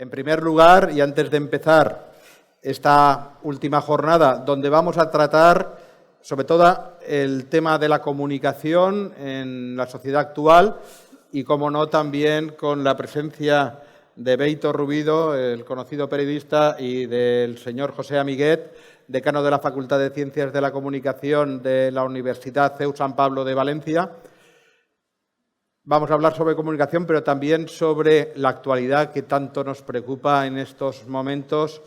En primer lugar, y antes de empezar esta última jornada, donde vamos a tratar sobre todo el tema de la comunicación en la sociedad actual y, como no, también con la presencia de Beito Rubido, el conocido periodista, y del señor José Amiguet, decano de la Facultad de Ciencias de la Comunicación de la Universidad CEU San Pablo de Valencia. Vamos a hablar sobre comunicación, pero también sobre la actualidad que tanto nos preocupa en estos momentos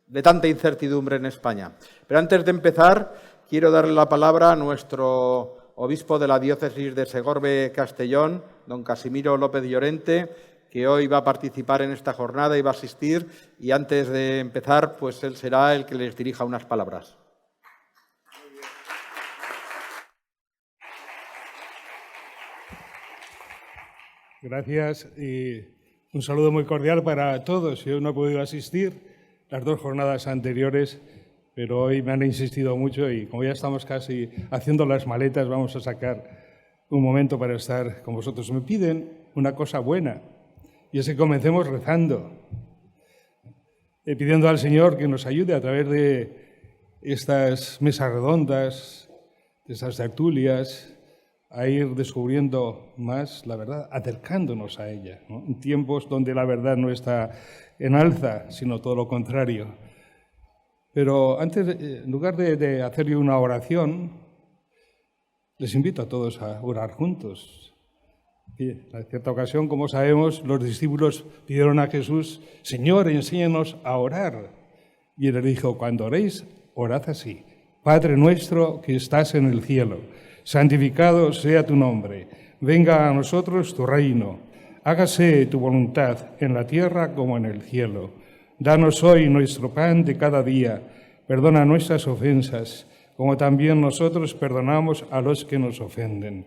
de tanta incertidumbre en España. Pero antes de empezar, quiero darle la palabra a nuestro obispo de la diócesis de Segorbe-Castellón, don Casimiro López Llorente, que hoy va a participar en esta jornada y va a asistir. Y antes de empezar, pues él será el que les dirija unas palabras. Gracias y un saludo muy cordial para todos. Yo no he podido asistir las dos jornadas anteriores, pero hoy me han insistido mucho y como ya estamos casi haciendo las maletas, vamos a sacar un momento para estar con vosotros. Me piden una cosa buena y es que comencemos rezando, pidiendo al Señor que nos ayude a través de estas mesas redondas, de estas tertulias, a ir descubriendo más la verdad, acercándonos a ella, ¿no? En tiempos donde la verdad no está en alza, sino todo lo contrario. Pero antes, en lugar de hacerle una oración, les invito a todos a orar juntos. Y en cierta ocasión, como sabemos, los discípulos pidieron a Jesús: Señor, enséñanos a orar. Y él les dijo: cuando oréis, orad así: Padre nuestro que estás en el cielo, santificado sea tu nombre, venga a nosotros tu reino, hágase tu voluntad en la tierra como en el cielo. Danos hoy nuestro pan de cada día, perdona nuestras ofensas, como también nosotros perdonamos a los que nos ofenden.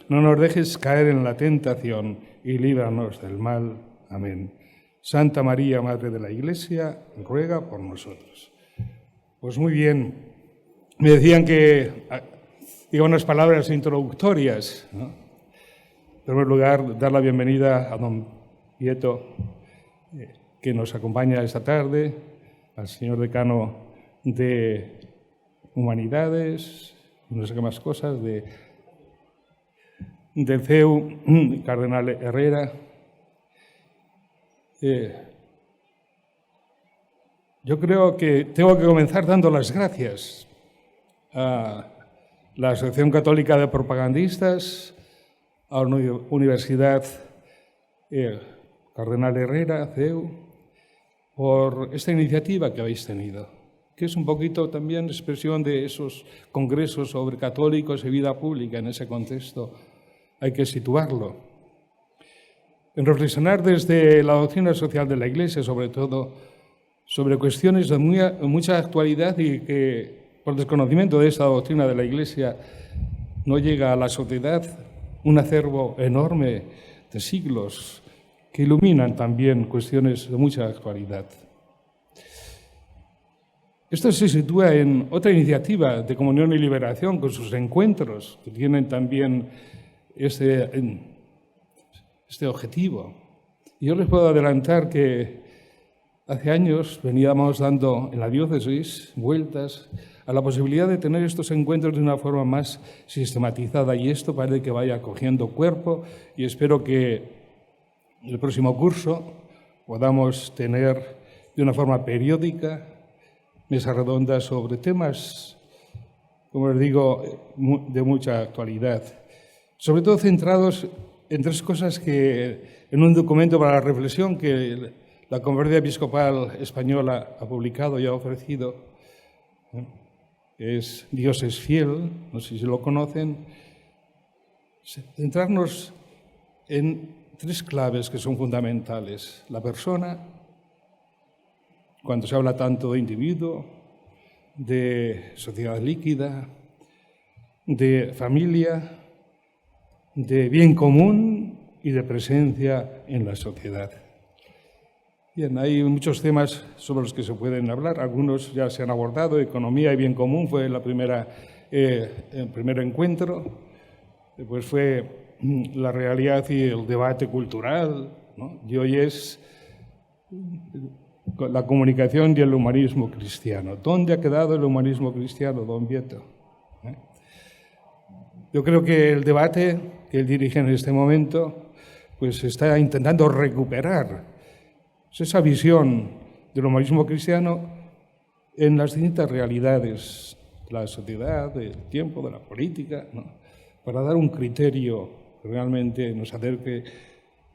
No nos dejes caer en la tentación y líbranos del mal. Amén. Santa María, Madre de la Iglesia, ruega por nosotros. Pues muy bien, me decían que digo unas palabras introductorias, ¿no? En primer lugar, dar la bienvenida a don Pieto, que nos acompaña esta tarde, al señor decano de Humanidades, no sé qué más cosas, del CEU, cardenal Herrera. Yo creo que tengo que comenzar dando las gracias a la Asociación Católica de Propagandistas, a la Universidad Cardenal Herrera, CEU, por esta iniciativa que habéis tenido, que es un poquito también expresión de esos congresos sobre católicos y vida pública. En ese contexto hay que situarlo. En reflexionar desde la doctrina social de la Iglesia, sobre todo sobre cuestiones de mucha actualidad y que, por desconocimiento de esta doctrina de la Iglesia, no llega a la sociedad un acervo enorme de siglos que iluminan también cuestiones de mucha actualidad. Esto se sitúa en otra iniciativa de Comunión y Liberación, con sus encuentros, que tienen también este objetivo. Y yo les puedo adelantar que hace años veníamos dando en la diócesis vueltas a la posibilidad de tener estos encuentros de una forma más sistematizada, y esto parece que vaya cogiendo cuerpo, y espero que el próximo curso podamos tener de una forma periódica mesas redondas sobre temas, como les digo, de mucha actualidad, sobre todo centrados en tres cosas que en un documento para la reflexión que la Conferencia Episcopal Española ha publicado y ha ofrecido, es Dios es fiel, no sé si lo conocen. Centrarnos en tres claves que son fundamentales: la persona, cuando se habla tanto de individuo, de sociedad líquida, de familia, de bien común y de presencia en la sociedad. Bien, hay muchos temas sobre los que se pueden hablar, algunos ya se han abordado. Economía y bien común fue el primer encuentro, después fue la realidad y el debate cultural, ¿no? Y hoy es la comunicación y el humanismo cristiano. ¿Dónde ha quedado el humanismo cristiano, don Vieto? Yo creo que el debate que él dirige en este momento pues está intentando recuperar esa visión del humanismo cristiano en las distintas realidades de la sociedad, del tiempo, de la política, ¿no? Para dar un criterio que realmente nos acerque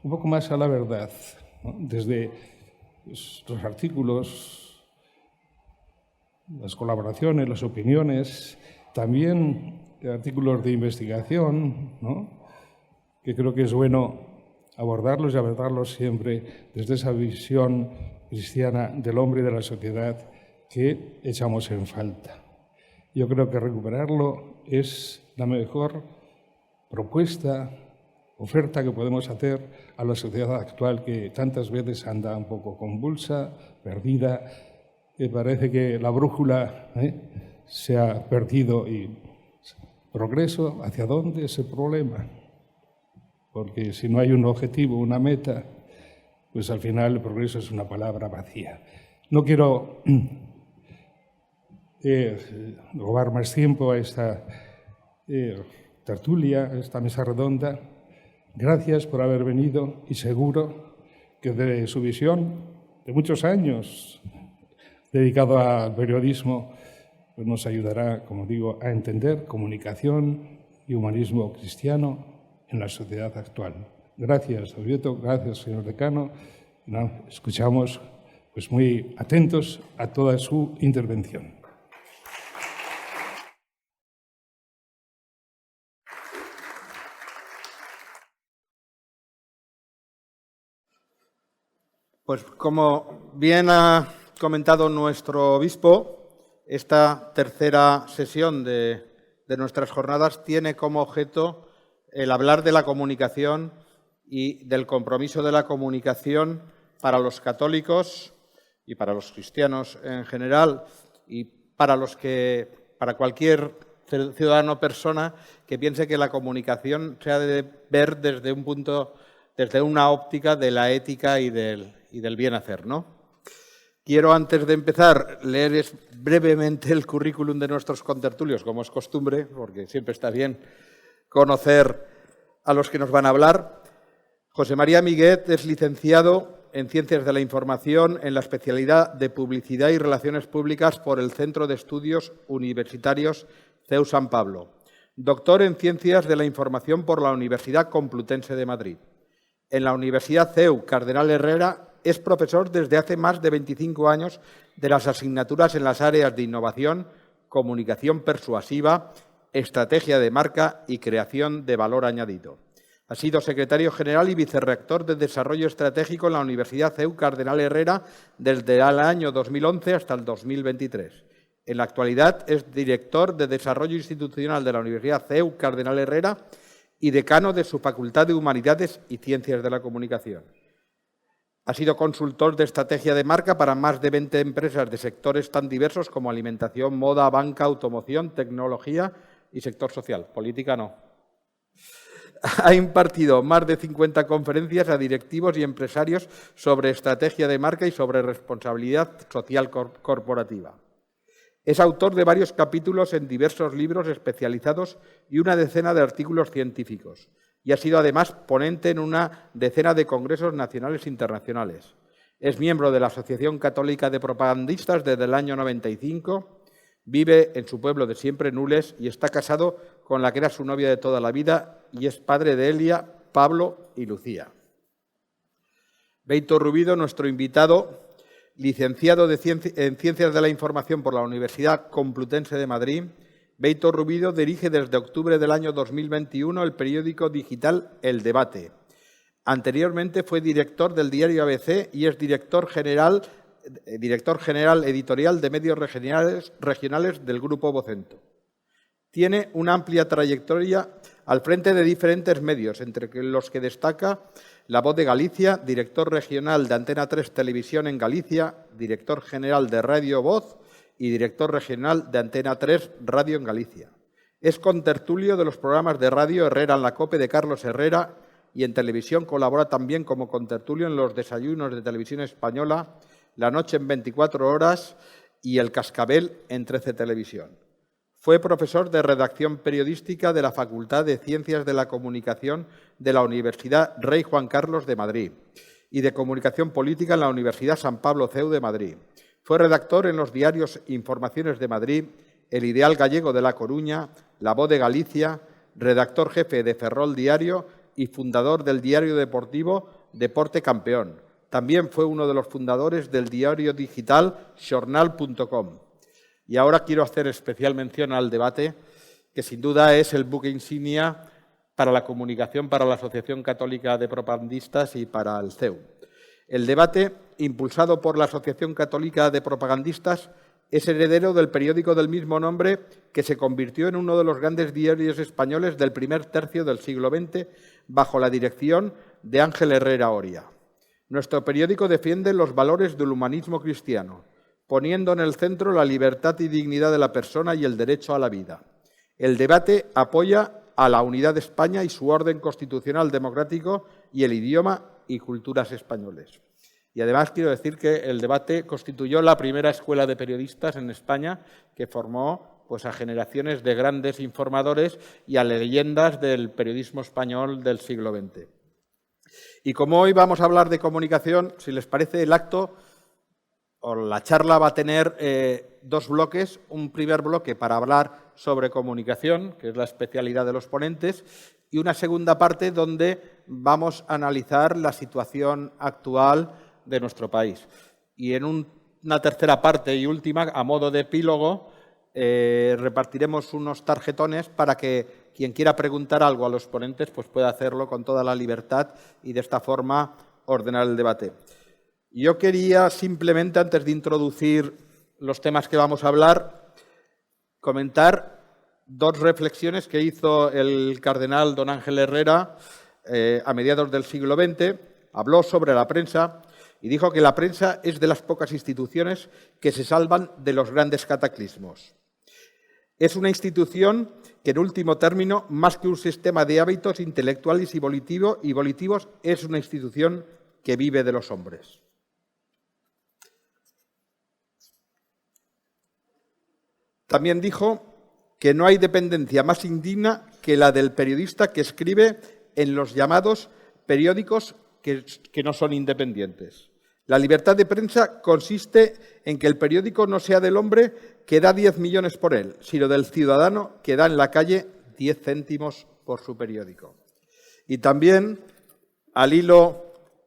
un poco más a la verdad, ¿no? Desde los artículos, las colaboraciones, las opiniones, también artículos de investigación, ¿no? Que creo que es bueno abordarlos y abordarlos siempre desde esa visión cristiana del hombre y de la sociedad que echamos en falta. Yo creo que recuperarlo es la mejor propuesta, oferta que podemos hacer a la sociedad actual, que tantas veces anda un poco convulsa, perdida, que parece que la brújula se ha perdido. Y progreso, ¿hacia dónde es el problema? Porque si no hay un objetivo, una meta, pues al final el progreso es una palabra vacía. No quiero robar más tiempo a esta tertulia, a esta mesa redonda. Gracias por haber venido y seguro que de su visión de muchos años dedicado al periodismo pues nos ayudará, como digo, a entender comunicación y humanismo cristiano en la sociedad actual. Gracias, Oviedo, gracias, señor decano. Escuchamos pues muy atentos a toda su intervención. Pues como bien ha comentado nuestro obispo, esta tercera sesión de nuestras jornadas tiene como objeto el hablar de la comunicación y del compromiso de la comunicación para los católicos y para los cristianos en general y para cualquier ciudadano persona que piense que la comunicación se ha de ver desde una óptica de la ética y del bien hacer, ¿no? Quiero, antes de empezar, leer brevemente el currículum de nuestros contertulios, como es costumbre, porque siempre está bien conocer a los que nos van a hablar. José María Miguet es licenciado en Ciencias de la Información en la especialidad de Publicidad y Relaciones Públicas por el Centro de Estudios Universitarios CEU San Pablo. Doctor en Ciencias de la Información por la Universidad Complutense de Madrid. En la Universidad CEU Cardenal Herrera es profesor desde hace más de 25 años de las asignaturas en las áreas de innovación, comunicación persuasiva, estrategia de marca y creación de valor añadido. Ha sido secretario general y vicerrector de Desarrollo Estratégico en la Universidad CEU Cardenal Herrera desde el año 2011 hasta el 2023. En la actualidad es director de Desarrollo Institucional de la Universidad CEU Cardenal Herrera y decano de su Facultad de Humanidades y Ciencias de la Comunicación. Ha sido consultor de estrategia de marca para más de 20 empresas de sectores tan diversos como alimentación, moda, banca, automoción, tecnología y sector social. Política no. Ha impartido más de 50 conferencias a directivos y empresarios sobre estrategia de marca y sobre responsabilidad social corporativa. Es autor de varios capítulos en diversos libros especializados y una decena de artículos científicos. Y ha sido además ponente en una decena de congresos nacionales e internacionales. Es miembro de la Asociación Católica de Propagandistas desde el año 95, vive en su pueblo de siempre, Nules, y está casado con la que era su novia de toda la vida y es padre de Elia, Pablo y Lucía. Beito Rubido, nuestro invitado, licenciado en Ciencias de la Información por la Universidad Complutense de Madrid. Beito Rubido dirige desde octubre del año 2021 el periódico digital El Debate. Anteriormente fue director del diario ABC y es director general editorial de medios regionales del Grupo Vocento. Tiene una amplia trayectoria al frente de diferentes medios, entre los que destaca La Voz de Galicia, director regional de Antena 3 Televisión en Galicia, director general de Radio Voz y director regional de Antena 3 Radio en Galicia. Es contertulio de los programas de radio Herrera en la COPE de Carlos Herrera, y en televisión colabora también como contertulio en los desayunos de Televisión Española, La Noche en 24 horas y El Cascabel en 13 Televisión. Fue profesor de redacción periodística de la Facultad de Ciencias de la Comunicación de la Universidad Rey Juan Carlos de Madrid y de Comunicación Política en la Universidad San Pablo CEU de Madrid. Fue redactor en los diarios Informaciones de Madrid, El Ideal Gallego de La Coruña, La Voz de Galicia, redactor jefe de Ferrol Diario y fundador del diario deportivo Deporte Campeón. También fue uno de los fundadores del diario digital xornal.com. Y ahora quiero hacer especial mención al debate, que sin duda es el buque insignia para la comunicación, para la Asociación Católica de Propagandistas y para el CEU. El debate, impulsado por la Asociación Católica de Propagandistas, es heredero del periódico del mismo nombre, que se convirtió en uno de los grandes diarios españoles del primer tercio del siglo XX, bajo la dirección de Ángel Herrera Oria. Nuestro periódico defiende los valores del humanismo cristiano, poniendo en el centro la libertad y dignidad de la persona y el derecho a la vida. El debate apoya a la unidad de España y su orden constitucional democrático y el idioma y culturas españoles. Y además quiero decir que el debate constituyó la primera escuela de periodistas en España que formó a generaciones de grandes informadores y a leyendas del periodismo español del siglo XX. Y como hoy vamos a hablar de comunicación, si les parece, el acto o la charla va a tener dos bloques. Un primer bloque para hablar sobre comunicación, que es la especialidad de los ponentes, y una segunda parte donde vamos a analizar la situación actual de nuestro país. Y en una tercera parte y última, a modo de epílogo, repartiremos unos tarjetones para que quien quiera preguntar algo a los ponentes pueda hacerlo con toda la libertad y de esta forma ordenar el debate. Yo quería simplemente, antes de introducir los temas que vamos a hablar, comentar dos reflexiones que hizo el cardenal don Ángel Herrera a mediados del siglo XX. Habló sobre la prensa y dijo que la prensa es de las pocas instituciones que se salvan de los grandes cataclismos. Es una institución que, en último término, más que un sistema de hábitos intelectuales y volitivos, es una institución que vive de los hombres. También dijo que no hay dependencia más indigna que la del periodista que escribe en los llamados periódicos que no son independientes. La libertad de prensa consiste en que el periódico no sea del hombre que da 10 millones por él, sino del ciudadano que da en la calle 10 céntimos por su periódico. Y también, al hilo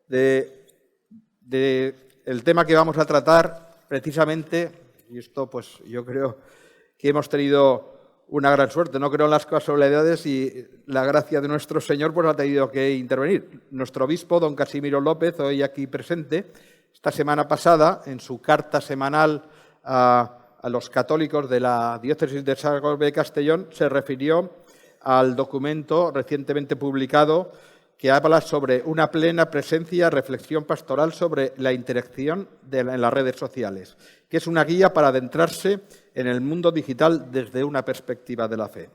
del tema que vamos a tratar, precisamente, y esto yo creo que hemos tenido una gran suerte, no creo en las casualidades y la gracia de nuestro Señor ha tenido que intervenir. Nuestro obispo, don Casimiro López, hoy aquí presente, esta semana pasada, en su carta semanal a los católicos de la diócesis de Sagorbe de Castellón, se refirió al documento recientemente publicado que habla sobre una plena presencia, reflexión pastoral sobre la interacción en las redes sociales, que es una guía para adentrarse en el mundo digital desde una perspectiva de la fe.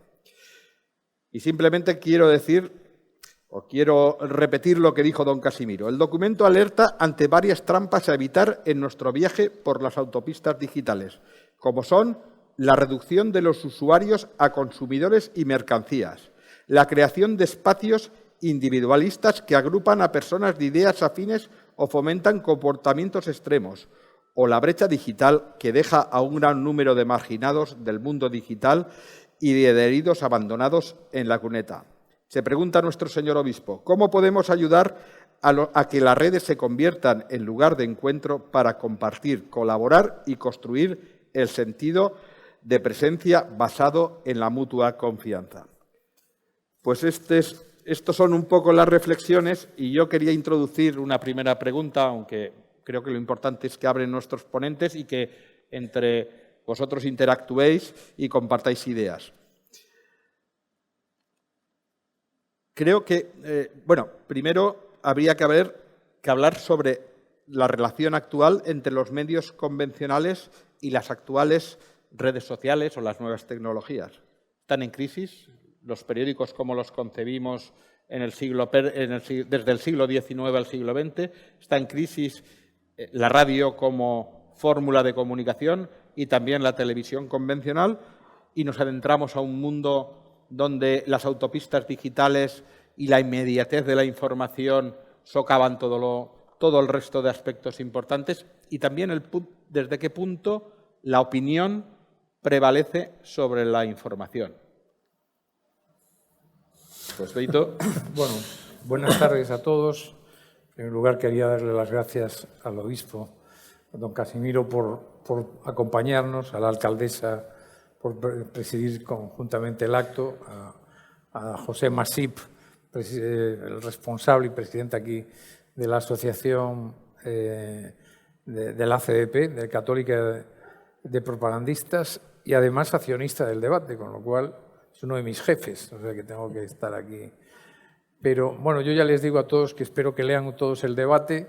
Y simplemente quiero repetir lo que dijo don Casimiro. El documento alerta ante varias trampas a evitar en nuestro viaje por las autopistas digitales, como son la reducción de los usuarios a consumidores y mercancías, la creación de espacios individualistas que agrupan a personas de ideas afines o fomentan comportamientos extremos, o la brecha digital que deja a un gran número de marginados del mundo digital y de heridos abandonados en la cuneta. Se pregunta nuestro señor obispo, ¿cómo podemos ayudar a que las redes se conviertan en lugar de encuentro para compartir, colaborar y construir el sentido de presencia basado en la mutua confianza? Pues estos son un poco las reflexiones y yo quería introducir una primera pregunta, aunque creo que lo importante es que abren nuestros ponentes y que entre vosotros interactuéis y compartáis ideas. Creo que, primero habría que hablar sobre la relación actual entre los medios convencionales y las actuales redes sociales o las nuevas tecnologías. Están en crisis. Los periódicos como los concebimos desde el siglo XIX al siglo XX. Está en crisis la radio como fórmula de comunicación y también la televisión convencional, y nos adentramos a un mundo donde las autopistas digitales y la inmediatez de la información socavan todo el resto de aspectos importantes, y también desde qué punto la opinión prevalece sobre la información. Pues, Feito. Bueno, buenas tardes a todos. En primer lugar, quería darle las gracias al obispo, a don Casimiro, por acompañarnos, a la alcaldesa por presidir conjuntamente el acto, a José Masip, el responsable y presidente aquí de la asociación de la CDP, de Católica de Propagandistas, y además accionista del debate, con lo cual es uno de mis jefes, o sea que tengo que estar aquí. Pero bueno, yo ya les digo a todos que espero que lean todos el debate,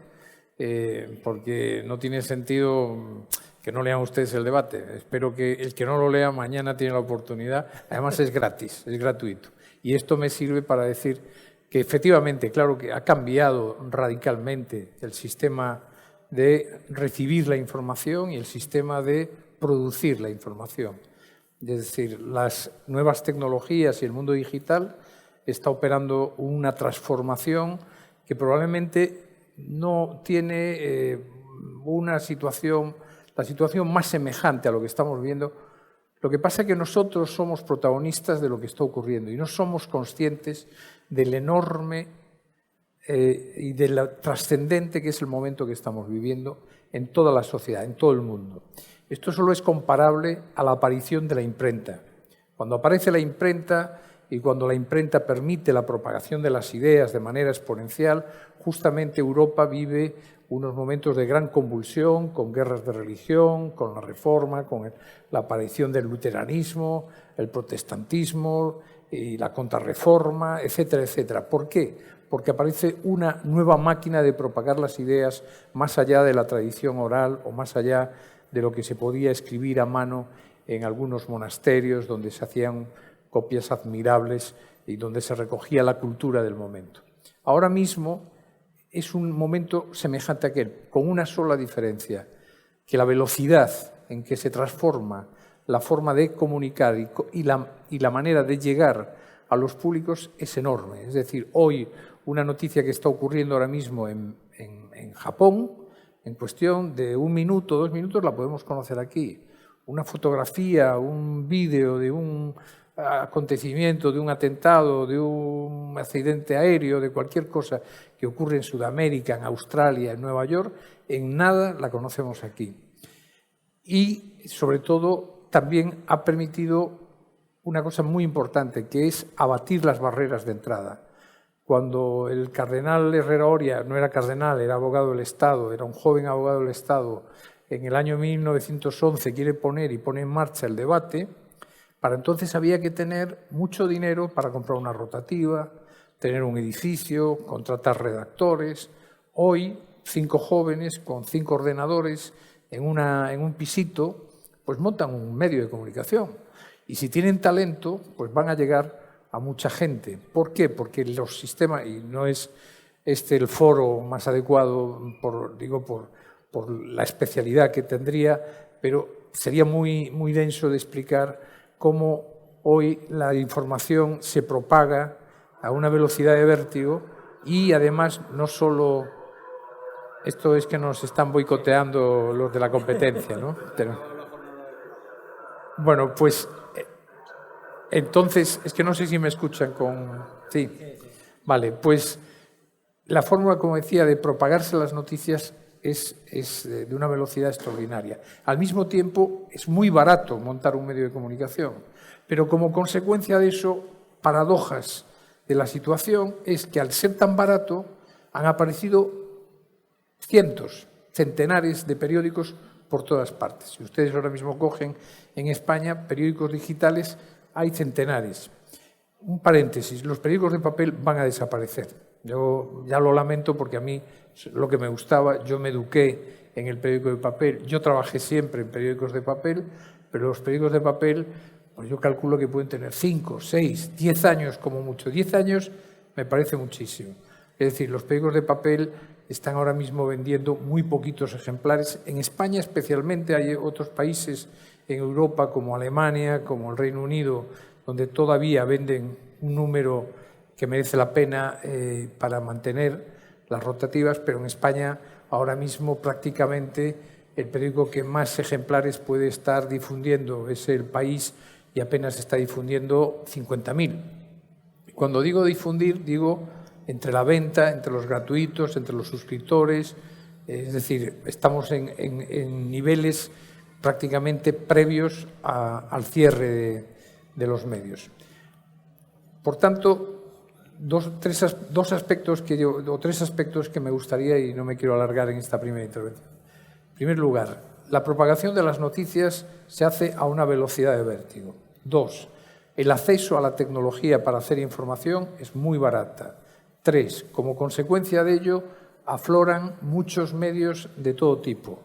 porque no tiene sentido que no lean ustedes el debate. Espero que el que no lo lea mañana tiene la oportunidad. Además es gratis, es gratuito. Y esto me sirve para decir que efectivamente, claro que ha cambiado radicalmente el sistema de recibir la información y el sistema de producir la información. Es decir, las nuevas tecnologías y el mundo digital está operando una transformación que probablemente no tiene la situación más semejante a lo que estamos viendo. Lo que pasa es que nosotros somos protagonistas de lo que está ocurriendo y no somos conscientes del enorme y de lo trascendente que es el momento que estamos viviendo en toda la sociedad, en todo el mundo. Esto solo es comparable a la aparición de la imprenta. Cuando aparece la imprenta y cuando la imprenta permite la propagación de las ideas de manera exponencial, justamente Europa vive unos momentos de gran convulsión, con guerras de religión, con la Reforma, con la aparición del luteranismo, el protestantismo y la contrarreforma, etcétera, etcétera. ¿Por qué? Porque aparece una nueva máquina de propagar las ideas más allá de la tradición oral o más allá de lo que se podía escribir a mano en algunos monasterios donde se hacían copias admirables y donde se recogía la cultura del momento. Ahora mismo es un momento semejante a aquel, con una sola diferencia, que la velocidad en que se transforma la forma de comunicar y la manera de llegar a los públicos es enorme. Es decir, hoy una noticia que está ocurriendo ahora mismo en Japón, en cuestión de 1 minuto, 2 minutos, la podemos conocer aquí. Una fotografía, un vídeo de un acontecimiento, de un atentado, de un accidente aéreo, de cualquier cosa que ocurre en Sudamérica, en Australia, en Nueva York, en nada la conocemos aquí. Y, sobre todo, también ha permitido una cosa muy importante, que es abatir las barreras de entrada. Cuando el cardenal Herrera Oria no era cardenal, era abogado del Estado, era un joven abogado del Estado, en el año 1911 quiere poner y pone en marcha el debate, para entonces había que tener mucho dinero para comprar una rotativa, tener un edificio, contratar redactores. Hoy, 5 jóvenes con 5 ordenadores en un pisito, pues montan un medio de comunicación. Y si tienen talento, pues van a llegar a mucha gente. ¿Por qué? Porque los sistemas, y no es este el foro más adecuado por la especialidad que tendría, pero sería muy denso de explicar cómo hoy la información se propaga a una velocidad de vértigo y además no solo... Esto es que nos están boicoteando los de la competencia, ¿no? Bueno, pues entonces, es que no sé si me escuchan con... Sí. Vale, pues la fórmula, como decía, de propagarse las noticias es de una velocidad extraordinaria. Al mismo tiempo, es muy barato montar un medio de comunicación, pero como consecuencia de eso, paradojas de la situación es que al ser tan barato han aparecido cientos, centenares de periódicos por todas partes. Si ustedes ahora mismo cogen en España periódicos digitales, hay centenares. Un paréntesis, los periódicos de papel van a desaparecer. Yo ya lo lamento porque a mí lo que me gustaba, yo me eduqué en el periódico de papel, yo trabajé siempre en periódicos de papel, pero los periódicos de papel, pues yo calculo que pueden tener 5, 6, 10 años como mucho. 10 años me parece muchísimo. Es decir, los periódicos de papel están ahora mismo vendiendo muy poquitos ejemplares. En España especialmente, hay otros países en Europa como Alemania, como el Reino Unido, donde todavía venden un número que merece la pena para mantener las rotativas, pero en España ahora mismo prácticamente el periódico que más ejemplares puede estar difundiendo es El País y apenas está difundiendo 50.000. Cuando digo difundir, digo entre la venta, entre los gratuitos, entre los suscriptores, es decir, estamos en niveles prácticamente previos al cierre de los medios. Por tanto, tres aspectos que me gustaría, y no me quiero alargar en esta primera intervención. En primer lugar, la propagación de las noticias se hace a una velocidad de vértigo. 2, el acceso a la tecnología para hacer información es muy barata. 3, como consecuencia de ello, afloran muchos medios de todo tipo.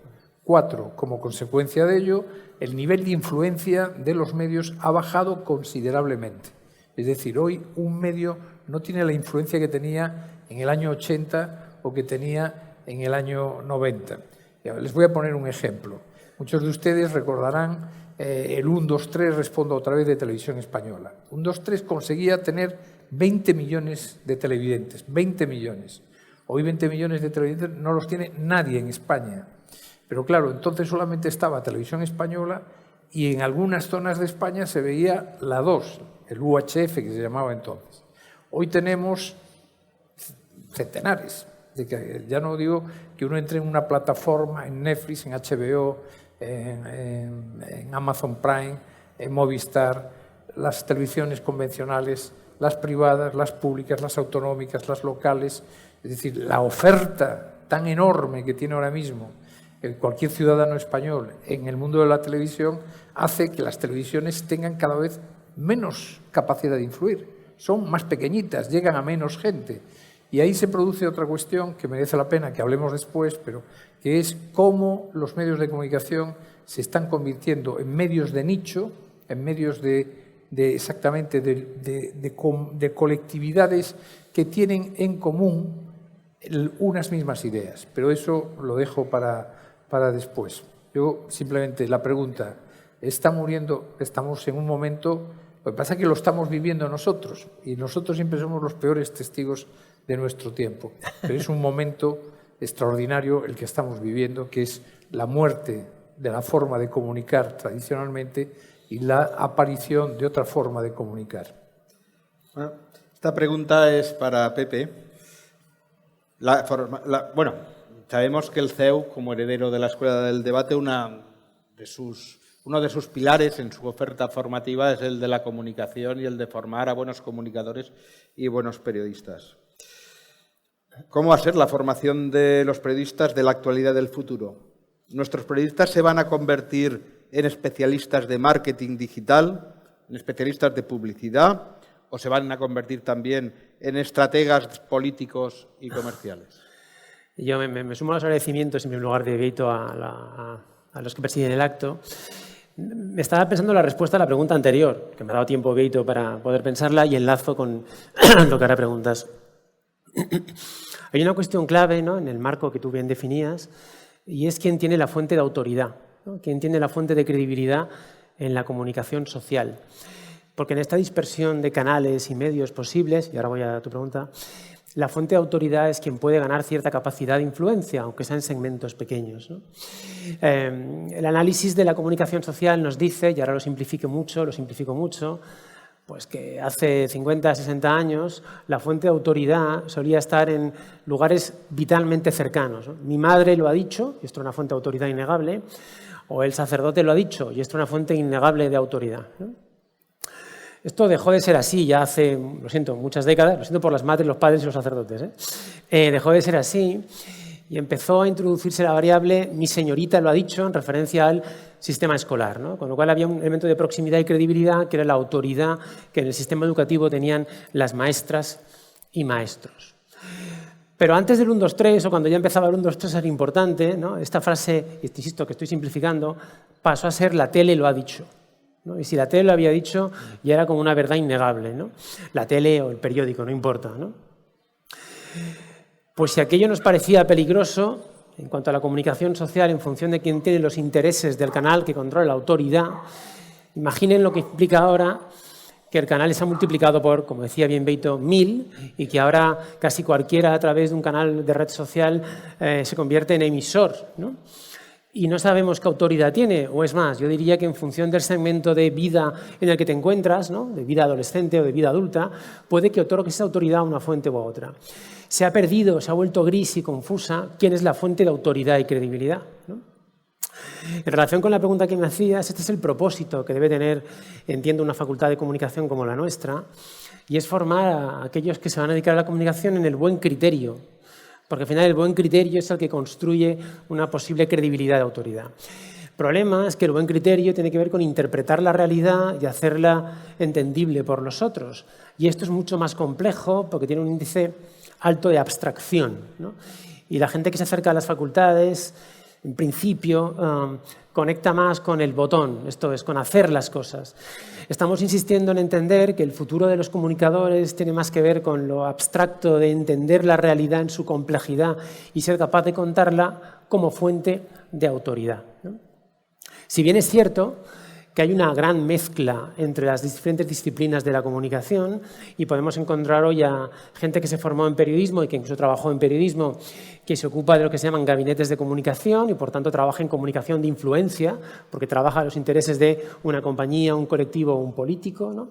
4, como consecuencia de ello, el nivel de influencia de los medios ha bajado considerablemente. Es decir, hoy un medio no tiene la influencia que tenía en el año 80 o que tenía en el año 90. Les voy a poner un ejemplo. Muchos de ustedes recordarán el 1, 2, 3, respondo otra vez, de Televisión Española. 1, 2, 3 conseguía tener 20 millones de televidentes, 20 millones. Hoy 20 millones de televidentes no los tiene nadie en España. Pero claro, entonces solamente estaba Televisión Española y en algunas zonas de España se veía la 2, el UHF que se llamaba entonces. Hoy tenemos centenares. Ya no digo que uno entre en una plataforma, en Netflix, en HBO, en Amazon Prime, en Movistar, las televisiones convencionales, las privadas, las públicas, las autonómicas, las locales. Es decir, la oferta tan enorme que tiene ahora mismo cualquier ciudadano español en el mundo de la televisión hace que las televisiones tengan cada vez menos capacidad de influir. Son más pequeñitas, llegan a menos gente. Y ahí se produce otra cuestión que merece la pena que hablemos después, pero que es cómo los medios de comunicación se están convirtiendo en medios de nicho, en medios de colectividades que tienen en común unas mismas ideas. Pero eso lo dejo para después. Yo simplemente la pregunta, ¿está muriendo? Estamos en un momento, lo que pasa es que lo estamos viviendo nosotros y nosotros siempre somos los peores testigos de nuestro tiempo. Pero es un momento extraordinario el que estamos viviendo, que es la muerte de la forma de comunicar tradicionalmente y la aparición de otra forma de comunicar. Bueno, esta pregunta es para Pepe. Sabemos que el CEU, como heredero de la Escuela del Debate, uno de sus pilares en su oferta formativa es el de la comunicación y el de formar a buenos comunicadores y buenos periodistas. ¿Cómo va a ser la formación de los periodistas de la actualidad del futuro? ¿Nuestros periodistas se van a convertir en especialistas de marketing digital, en especialistas de publicidad, o se van a convertir también en estrategas políticos y comerciales? Yo me sumo a los agradecimientos, en primer lugar, de Beito a los que presiden el acto. Me estaba pensando la respuesta a la pregunta anterior, que me ha dado tiempo, Beito, para poder pensarla, y enlazo con lo que ahora preguntas. Hay una cuestión clave, ¿no?, en el marco que tú bien definías, y es quién tiene la fuente de autoridad, ¿no? Quién tiene la fuente de credibilidad en la comunicación social. Porque en esta dispersión de canales y medios posibles, y ahora voy a tu pregunta, la fuente de autoridad es quien puede ganar cierta capacidad de influencia, aunque sea en segmentos pequeños, ¿no? El análisis de la comunicación social nos dice, y ahora lo simplifico mucho, pues que hace 50, 60 años la fuente de autoridad solía estar en lugares vitalmente cercanos, ¿no? Mi madre lo ha dicho, y esto es una fuente de autoridad innegable, o el sacerdote lo ha dicho, y esto es una fuente innegable de autoridad, ¿no? Esto dejó de ser así ya hace, lo siento, muchas décadas, lo siento por las madres, los padres y los sacerdotes, dejó de ser así y empezó a introducirse la variable mi señorita lo ha dicho en referencia al sistema escolar, ¿no? Con lo cual había un elemento de proximidad y credibilidad que era la autoridad que en el sistema educativo tenían las maestras y maestros. Pero antes del 1, 2, 3, o cuando ya empezaba el 1, 2, 3 era importante, ¿no? Esta frase, insisto que estoy simplificando, pasó a ser la tele lo ha dicho. ¿no? Y si la tele lo había dicho, ya era como una verdad innegable, ¿no? La tele o el periódico, no importa, ¿no? Pues si aquello nos parecía peligroso, en cuanto a la comunicación social, en función de quién tiene los intereses del canal que controla la autoridad, imaginen lo que implica ahora que el canal se ha multiplicado por, como decía bien Beito, 1000, y que ahora casi cualquiera a través de un canal de red social se convierte en emisor, ¿no? Y no sabemos qué autoridad tiene, o es más, yo diría que en función del segmento de vida en el que te encuentras, ¿no? De vida adolescente o de vida adulta, puede que otorgue esa autoridad a una fuente u a otra. Se ha perdido, se ha vuelto gris y confusa quién es la fuente de autoridad y credibilidad, ¿no? En relación con la pregunta que me hacías, este es el propósito que debe tener, entiendo, una facultad de comunicación como la nuestra, y es formar a aquellos que se van a dedicar a la comunicación en el buen criterio, porque al final el buen criterio es el que construye una posible credibilidad de autoridad. El problema es que el buen criterio tiene que ver con interpretar la realidad y hacerla entendible por los otros, y esto es mucho más complejo porque tiene un índice alto de abstracción, ¿no? Y la gente que se acerca a las facultades, en principio, conecta más con el botón, esto es, con hacer las cosas. Estamos insistiendo en entender que el futuro de los comunicadores tiene más que ver con lo abstracto de entender la realidad en su complejidad y ser capaz de contarla como fuente de autoridad, ¿no? Si bien es cierto que hay una gran mezcla entre las diferentes disciplinas de la comunicación y podemos encontrar hoy a gente que se formó en periodismo y que incluso trabajó en periodismo, que se ocupa de lo que se llaman gabinetes de comunicación y por tanto trabaja en comunicación de influencia, porque trabaja los intereses de una compañía, un colectivo o un político, ¿no?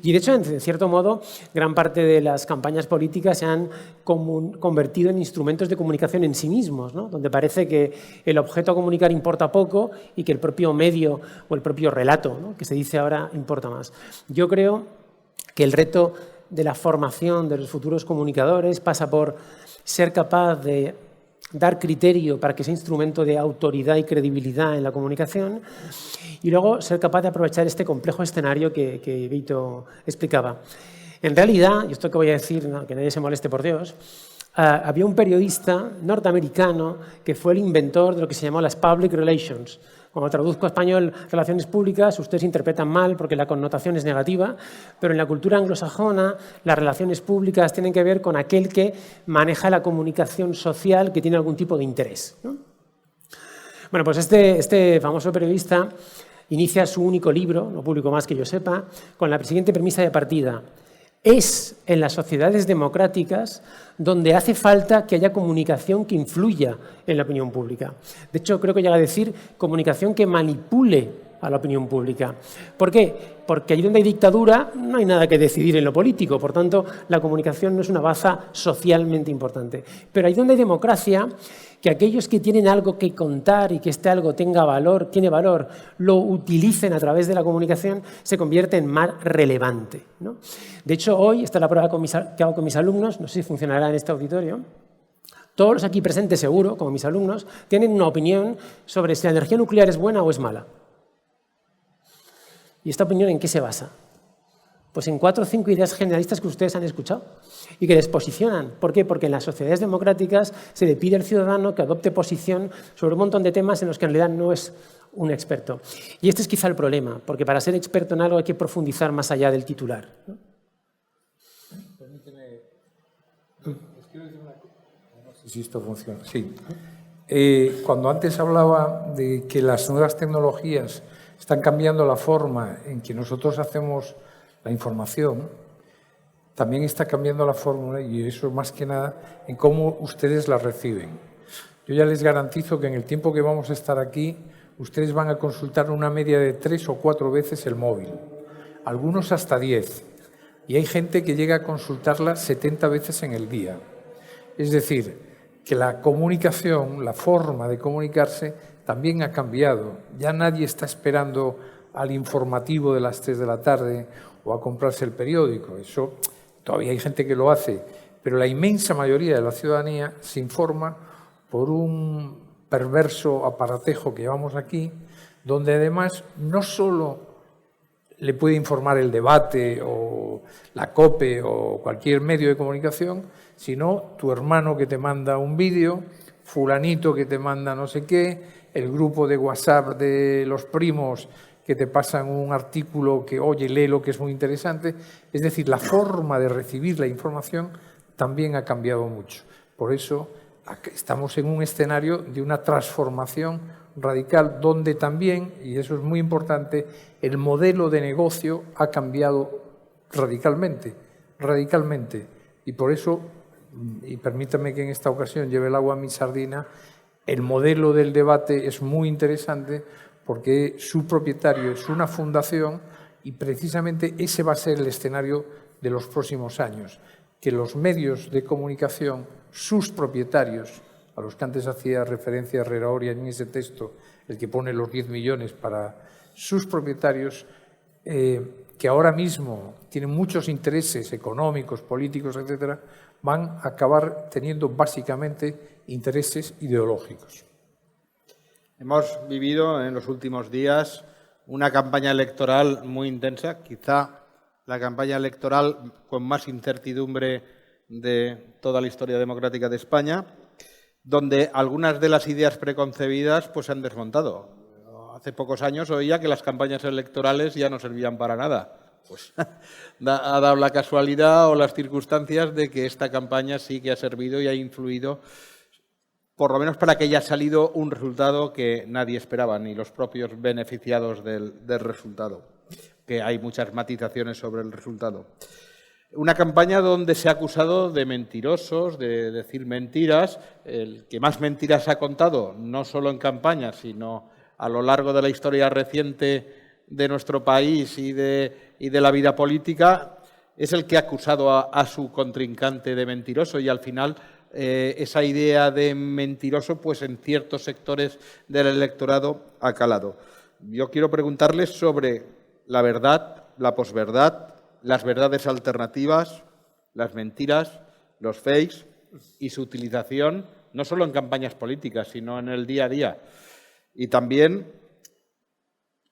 Y de hecho, en cierto modo, gran parte de las campañas políticas se han convertido en instrumentos de comunicación en sí mismos, ¿no? Donde parece que el objeto a comunicar importa poco y que el propio medio o el propio relato, ¿no?, que se dice ahora, importa más. Yo creo que el reto de la formación de los futuros comunicadores pasa por ser capaz de dar criterio para que sea instrumento de autoridad y credibilidad en la comunicación y luego ser capaz de aprovechar este complejo escenario que Beito explicaba. En realidad, y esto que voy a decir, no, que nadie se moleste por Dios, había un periodista norteamericano que fue el inventor de lo que se llamó las public relations. Cuando traduzco a español relaciones públicas, ustedes interpretan mal porque la connotación es negativa, pero en la cultura anglosajona las relaciones públicas tienen que ver con aquel que maneja la comunicación social que tiene algún tipo de interés, ¿no? Bueno, pues este famoso periodista inicia su único libro, no publicó más que yo sepa, con la siguiente premisa de partida. Es en las sociedades democráticas donde hace falta que haya comunicación que influya en la opinión pública. De hecho, creo que llega a decir comunicación que manipule a la opinión pública. ¿Por qué? Porque allí donde hay dictadura no hay nada que decidir en lo político, por tanto, la comunicación no es una baza socialmente importante. Pero allí donde hay democracia, que aquellos que tienen algo que contar y que este algo tiene valor, lo utilicen a través de la comunicación, se convierte en más relevante, ¿no? De hecho, hoy, esta es la prueba que hago con mis alumnos, no sé si funcionará en este auditorio, todos los aquí presentes seguro, como mis alumnos, tienen una opinión sobre si la energía nuclear es buena o es mala. ¿Y esta opinión en qué se basa? Pues en 4 o 5 ideas generalistas que ustedes han escuchado y que les posicionan. ¿Por qué? Porque en las sociedades democráticas se le pide al ciudadano que adopte posición sobre un montón de temas en los que en realidad no es un experto. Y este es quizá el problema, porque para ser experto en algo hay que profundizar más allá del titular, ¿no? Permíteme. Quiero decir una cosa. No sé si esto funciona. Sí. Cuando antes hablaba de que las nuevas tecnologías están cambiando la forma en que nosotros hacemos la información, también está cambiando la fórmula, y eso más que nada, en cómo ustedes la reciben. Yo ya les garantizo que en el tiempo que vamos a estar aquí, ustedes van a consultar una media de 3 o 4 veces el móvil, algunos hasta 10, y hay gente que llega a consultarla 70 veces en el día. Es decir, que la comunicación, la forma de comunicarse, también ha cambiado. Ya nadie está esperando al informativo de las 3 de la tarde o a comprarse el periódico. Eso todavía hay gente que lo hace, pero la inmensa mayoría de la ciudadanía se informa por un perverso aparatejo que llevamos aquí, donde además no solo le puede informar el debate o la COPE o cualquier medio de comunicación, sino tu hermano que te manda un vídeo, fulanito que te manda no sé qué, el grupo de WhatsApp de los primos que te pasan un artículo que, oye, léelo, que es muy interesante. Es decir, la forma de recibir la información también ha cambiado mucho. Por eso estamos en un escenario de una transformación radical donde también, y eso es muy importante, el modelo de negocio ha cambiado radicalmente. Y por eso, y permítame que en esta ocasión lleve el agua a mi sardina, el modelo del debate es muy interesante porque su propietario es una fundación y precisamente ese va a ser el escenario de los próximos años, que los medios de comunicación, sus propietarios, a los que antes hacía referencia Herrera Oria en ese texto, el que pone los 10 millones para sus propietarios, que ahora mismo tienen muchos intereses económicos, políticos, etcétera, van a acabar teniendo básicamente intereses ideológicos. Hemos vivido en los últimos días una campaña electoral muy intensa, quizá la campaña electoral con más incertidumbre de toda la historia democrática de España, donde algunas de las ideas preconcebidas pues, se han desmontado. Hace pocos años oía que las campañas electorales ya no servían para nada. Pues ha dado la casualidad o las circunstancias de que esta campaña sí que ha servido y ha influido, por lo menos para que haya salido un resultado que nadie esperaba, ni los propios beneficiados del resultado, que hay muchas matizaciones sobre el resultado. Una campaña donde se ha acusado de mentirosos, de decir mentiras. El que más mentiras ha contado, no solo en campaña, sino a lo largo de la historia reciente de nuestro país y de la vida política, es el que ha acusado a su contrincante de mentiroso y al final esa idea de mentiroso pues en ciertos sectores del electorado ha calado. Yo quiero preguntarles sobre la verdad, la posverdad, las verdades alternativas, las mentiras, los fakes y su utilización no solo en campañas políticas, sino en el día a día. Y también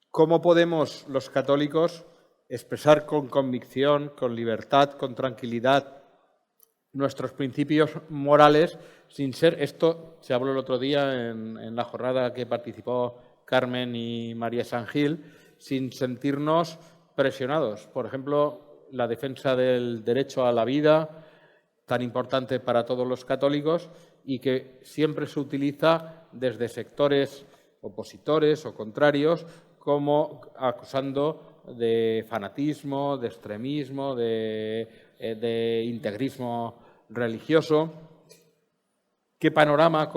cómo podemos los católicos expresar con convicción, con libertad, con tranquilidad nuestros principios morales sin ser, esto se habló el otro día en la jornada que participó Carmen y María San Gil, sin sentirnos presionados. Por ejemplo, la defensa del derecho a la vida, tan importante para todos los católicos y que siempre se utiliza desde sectores opositores o contrarios como acusando de fanatismo, de extremismo, de integrismo religioso. ¿Qué panorama,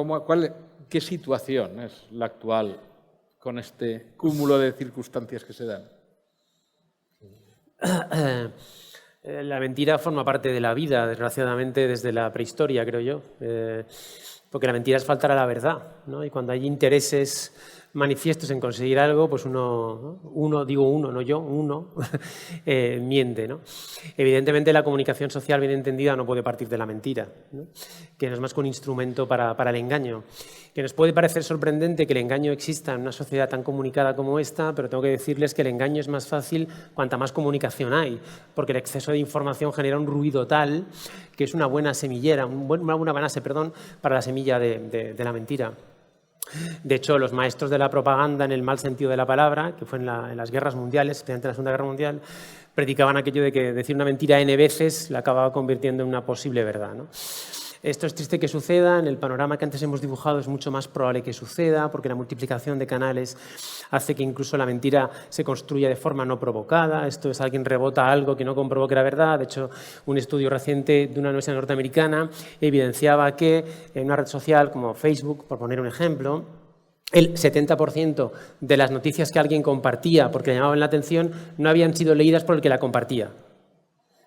qué situación es la actual con este cúmulo de circunstancias que se dan? La mentira forma parte de la vida, desgraciadamente, desde la prehistoria, creo yo. Porque la mentira es faltar a la verdad, ¿no? Y cuando hay intereses manifiestos en conseguir algo, pues uno miente, ¿no? Evidentemente la comunicación social bien entendida no puede partir de la mentira, ¿no? Que no es más que un instrumento para el engaño. Que nos puede parecer sorprendente que el engaño exista en una sociedad tan comunicada como esta, pero tengo que decirles que el engaño es más fácil cuanta más comunicación hay, porque el exceso de información genera un ruido tal que es una buena semillera, una buena base, para la semilla de la mentira. De hecho, los maestros de la propaganda, en el mal sentido de la palabra, que fue en las guerras mundiales, especialmente en la Segunda Guerra Mundial, predicaban aquello de que decir una mentira N veces la acababa convirtiendo en una posible verdad, ¿no? Esto es triste que suceda, en el panorama que antes hemos dibujado es mucho más probable que suceda, porque la multiplicación de canales hace que incluso la mentira se construya de forma no provocada. Esto es, alguien rebota algo que no comprobó que era verdad. De hecho, un estudio reciente de una universidad norteamericana evidenciaba que en una red social como Facebook, por poner un ejemplo, el 70% de las noticias que alguien compartía porque le llamaban la atención no habían sido leídas por el que la compartía.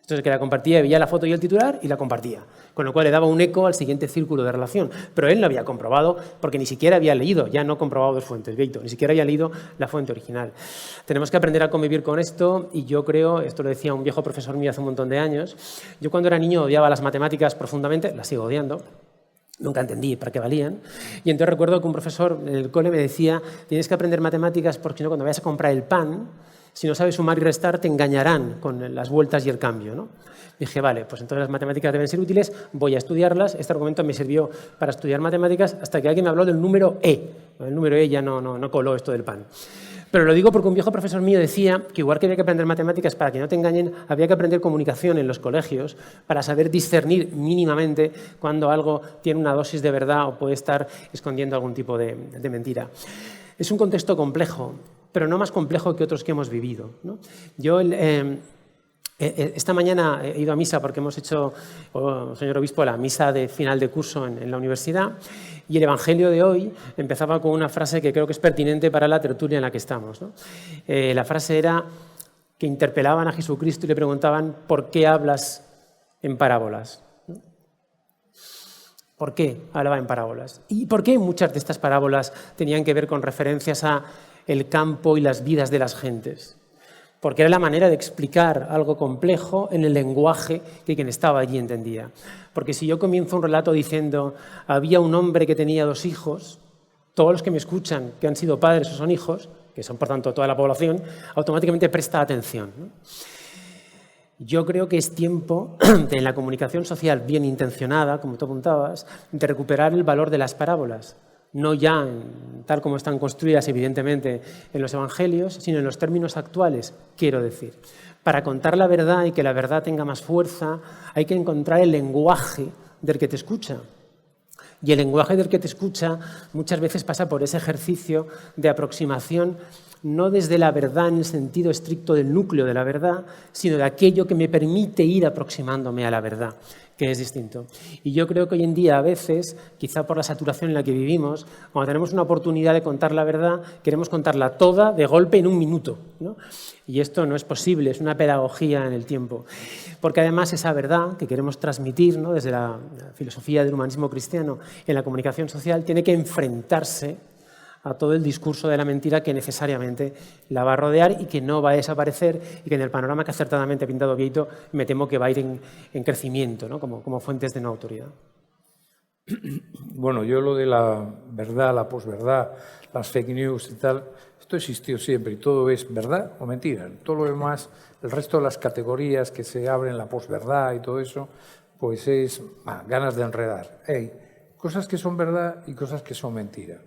Entonces, el que la compartía veía la foto y el titular y la compartía, con lo cual le daba un eco al siguiente círculo de relación. Pero él lo había comprobado porque ni siquiera había leído, ya no comprobado dos fuentes, Beito, ni siquiera había leído la fuente original. Tenemos que aprender a convivir con esto y yo creo, esto lo decía un viejo profesor mío hace un montón de años, yo cuando era niño odiaba las matemáticas profundamente, las sigo odiando. Nunca entendí para qué valían. Y entonces recuerdo que un profesor en el cole me decía, tienes que aprender matemáticas porque si no, cuando vayas a comprar el pan, si no sabes sumar y restar, te engañarán con las vueltas y el cambio, ¿no? Dije, vale, pues entonces las matemáticas deben ser útiles, voy a estudiarlas. Este argumento me sirvió para estudiar matemáticas hasta que alguien me habló del número E. El número E ya no coló esto del pan. Pero lo digo porque un viejo profesor mío decía que igual que había que aprender matemáticas para que no te engañen, había que aprender comunicación en los colegios para saber discernir mínimamente cuando algo tiene una dosis de verdad o puede estar escondiendo algún tipo de mentira. Es un contexto complejo, pero no más complejo que otros que hemos vivido, ¿no? Yo esta mañana he ido a misa porque hemos hecho, señor obispo, la misa de final de curso en la universidad, y el evangelio de hoy empezaba con una frase que creo que es pertinente para la tertulia en la que estamos, ¿no? La frase era que interpelaban a Jesucristo y le preguntaban ¿por qué hablas en parábolas? ¿No? ¿Por qué hablaba en parábolas? ¿Y por qué muchas de estas parábolas tenían que ver con referencias a el campo y las vidas de las gentes? Porque era la manera de explicar algo complejo en el lenguaje que quien estaba allí entendía. Porque si yo comienzo un relato diciendo había un hombre que tenía 2 hijos, todos los que me escuchan que han sido padres o son hijos, que son por tanto toda la población, automáticamente presta atención, ¿no? Yo creo que es tiempo, en la comunicación social bien intencionada, como tú apuntabas, de recuperar el valor de las parábolas. No ya tal como están construidas, evidentemente, en los evangelios, sino en los términos actuales, quiero decir. Para contar la verdad y que la verdad tenga más fuerza, hay que encontrar el lenguaje del que te escucha. Y el lenguaje del que te escucha muchas veces pasa por ese ejercicio de aproximación, no desde la verdad en el sentido estricto del núcleo de la verdad, sino de aquello que me permite ir aproximándome a la verdad, que es distinto. Y yo creo que hoy en día, a veces, quizá por la saturación en la que vivimos, cuando tenemos una oportunidad de contar la verdad, queremos contarla toda de golpe en un minuto, ¿no? Y esto no es posible, es una pedagogía en el tiempo. Porque además esa verdad que queremos transmitir, ¿no?, desde la filosofía del humanismo cristiano en la comunicación social, tiene que enfrentarse a todo el discurso de la mentira que necesariamente la va a rodear y que no va a desaparecer y que en el panorama que acertadamente ha pintado Bieito me temo que va a ir en crecimiento, ¿no?, como fuentes de no autoridad. Bueno, yo lo de la verdad, la posverdad, las fake news y tal, esto existió siempre y todo es verdad o mentira. Todo lo demás, el resto de las categorías que se abren, la posverdad y todo eso, pues es ganas de enredar. Hay cosas que son verdad y cosas que son mentira.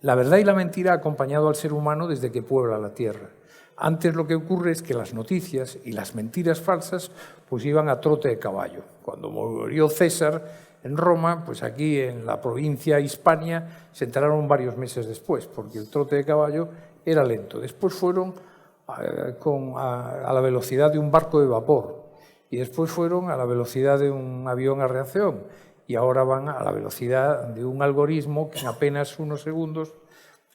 La verdad y la mentira ha acompañado al ser humano desde que puebla la Tierra. Antes lo que ocurre es que las noticias y las mentiras falsas pues iban a trote de caballo. Cuando murió César en Roma, pues aquí en la provincia Hispania se enteraron varios meses después, porque el trote de caballo era lento. Después fueron a la velocidad de un barco de vapor y después fueron a la velocidad de un avión a reacción. Y ahora van a la velocidad de un algoritmo que en apenas unos segundos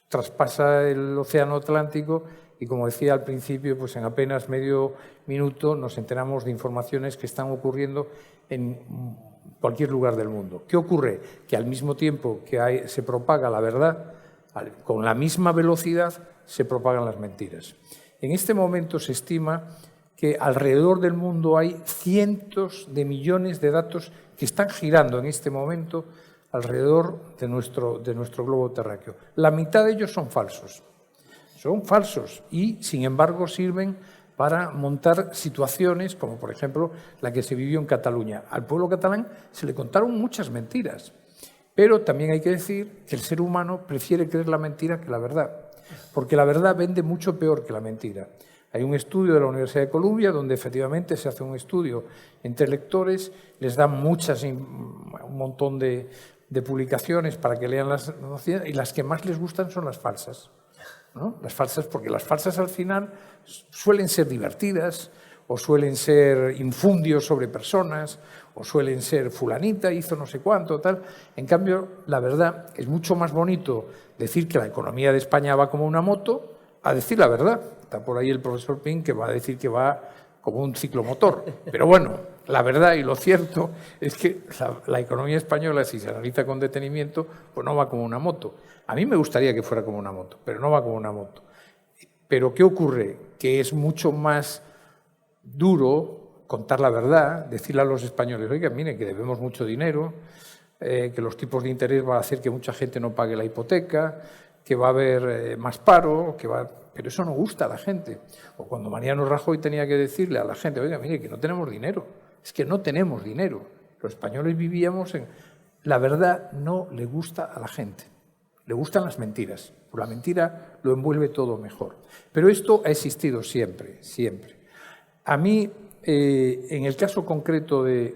traspasa el océano Atlántico y, como decía al principio, pues en apenas medio minuto nos enteramos de informaciones que están ocurriendo en cualquier lugar del mundo. ¿Qué ocurre? Que al mismo tiempo que se propaga la verdad, con la misma velocidad se propagan las mentiras. En este momento se estima que alrededor del mundo hay cientos de millones de datos que están girando en este momento alrededor de nuestro globo terráqueo. La mitad de ellos son falsos. Son falsos y, sin embargo, sirven para montar situaciones como, por ejemplo, la que se vivió en Cataluña. Al pueblo catalán se le contaron muchas mentiras, pero también hay que decir que el ser humano prefiere creer la mentira que la verdad, porque la verdad vende mucho peor que la mentira. Hay un estudio de la Universidad de Columbia donde efectivamente se hace un estudio entre lectores, les dan un montón de publicaciones para que lean las noticias y las que más les gustan son las falsas, ¿no? Las falsas, porque las falsas al final suelen ser divertidas o suelen ser infundios sobre personas o suelen ser fulanita hizo no sé cuánto, tal. En cambio, la verdad es mucho más bonito decir que la economía de España va como una moto a decir la verdad. Está por ahí el profesor Pin que va a decir que va como un ciclomotor. Pero bueno, la verdad y lo cierto es que la economía española, si se analiza con detenimiento, pues no va como una moto. A mí me gustaría que fuera como una moto, pero no va como una moto. Pero ¿qué ocurre? Que es mucho más duro contar la verdad, decirle a los españoles, oiga, miren, que debemos mucho dinero, que los tipos de interés van a hacer que mucha gente no pague la hipoteca, que va a haber más paro, pero eso no gusta a la gente. O cuando Mariano Rajoy tenía que decirle a la gente, oiga, mire, que no tenemos dinero, es que no tenemos dinero. Los españoles vivíamos en... La verdad no le gusta a la gente, le gustan las mentiras. Pues la mentira lo envuelve todo mejor. Pero esto ha existido siempre, siempre. A mí, en el caso concreto de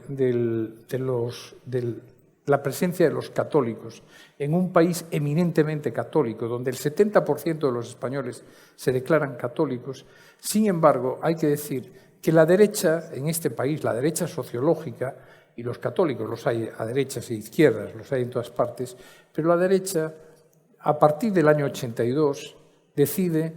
la presencia de los católicos en un país eminentemente católico, donde el 70% de los españoles se declaran católicos, sin embargo, hay que decir que la derecha en este país, la derecha sociológica, y los católicos los hay a derechas e izquierdas, los hay en todas partes, pero la derecha, a partir del año 82, decide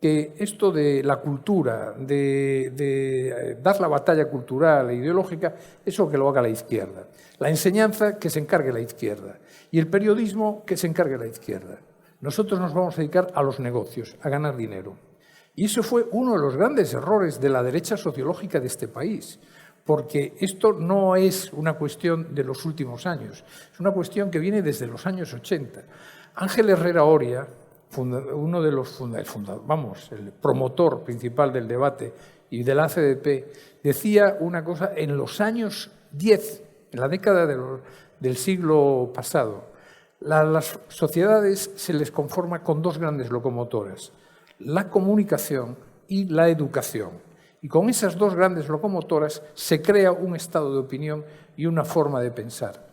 que esto de la cultura, de dar la batalla cultural e ideológica, eso que lo haga la izquierda. La enseñanza, que se encargue la izquierda. Y el periodismo, que se encargue la izquierda. Nosotros nos vamos a dedicar a los negocios, a ganar dinero. Y eso fue uno de los grandes errores de la derecha sociológica de este país, porque esto no es una cuestión de los últimos años, es una cuestión que viene desde los años 80. Ángel Herrera Oria, uno de los el promotor principal del debate y de la CDP, decía una cosa en los años 10, en la década del siglo pasado. Las sociedades se les conforma con dos grandes locomotoras, la comunicación y la educación. Y con esas dos grandes locomotoras se crea un estado de opinión y una forma de pensar.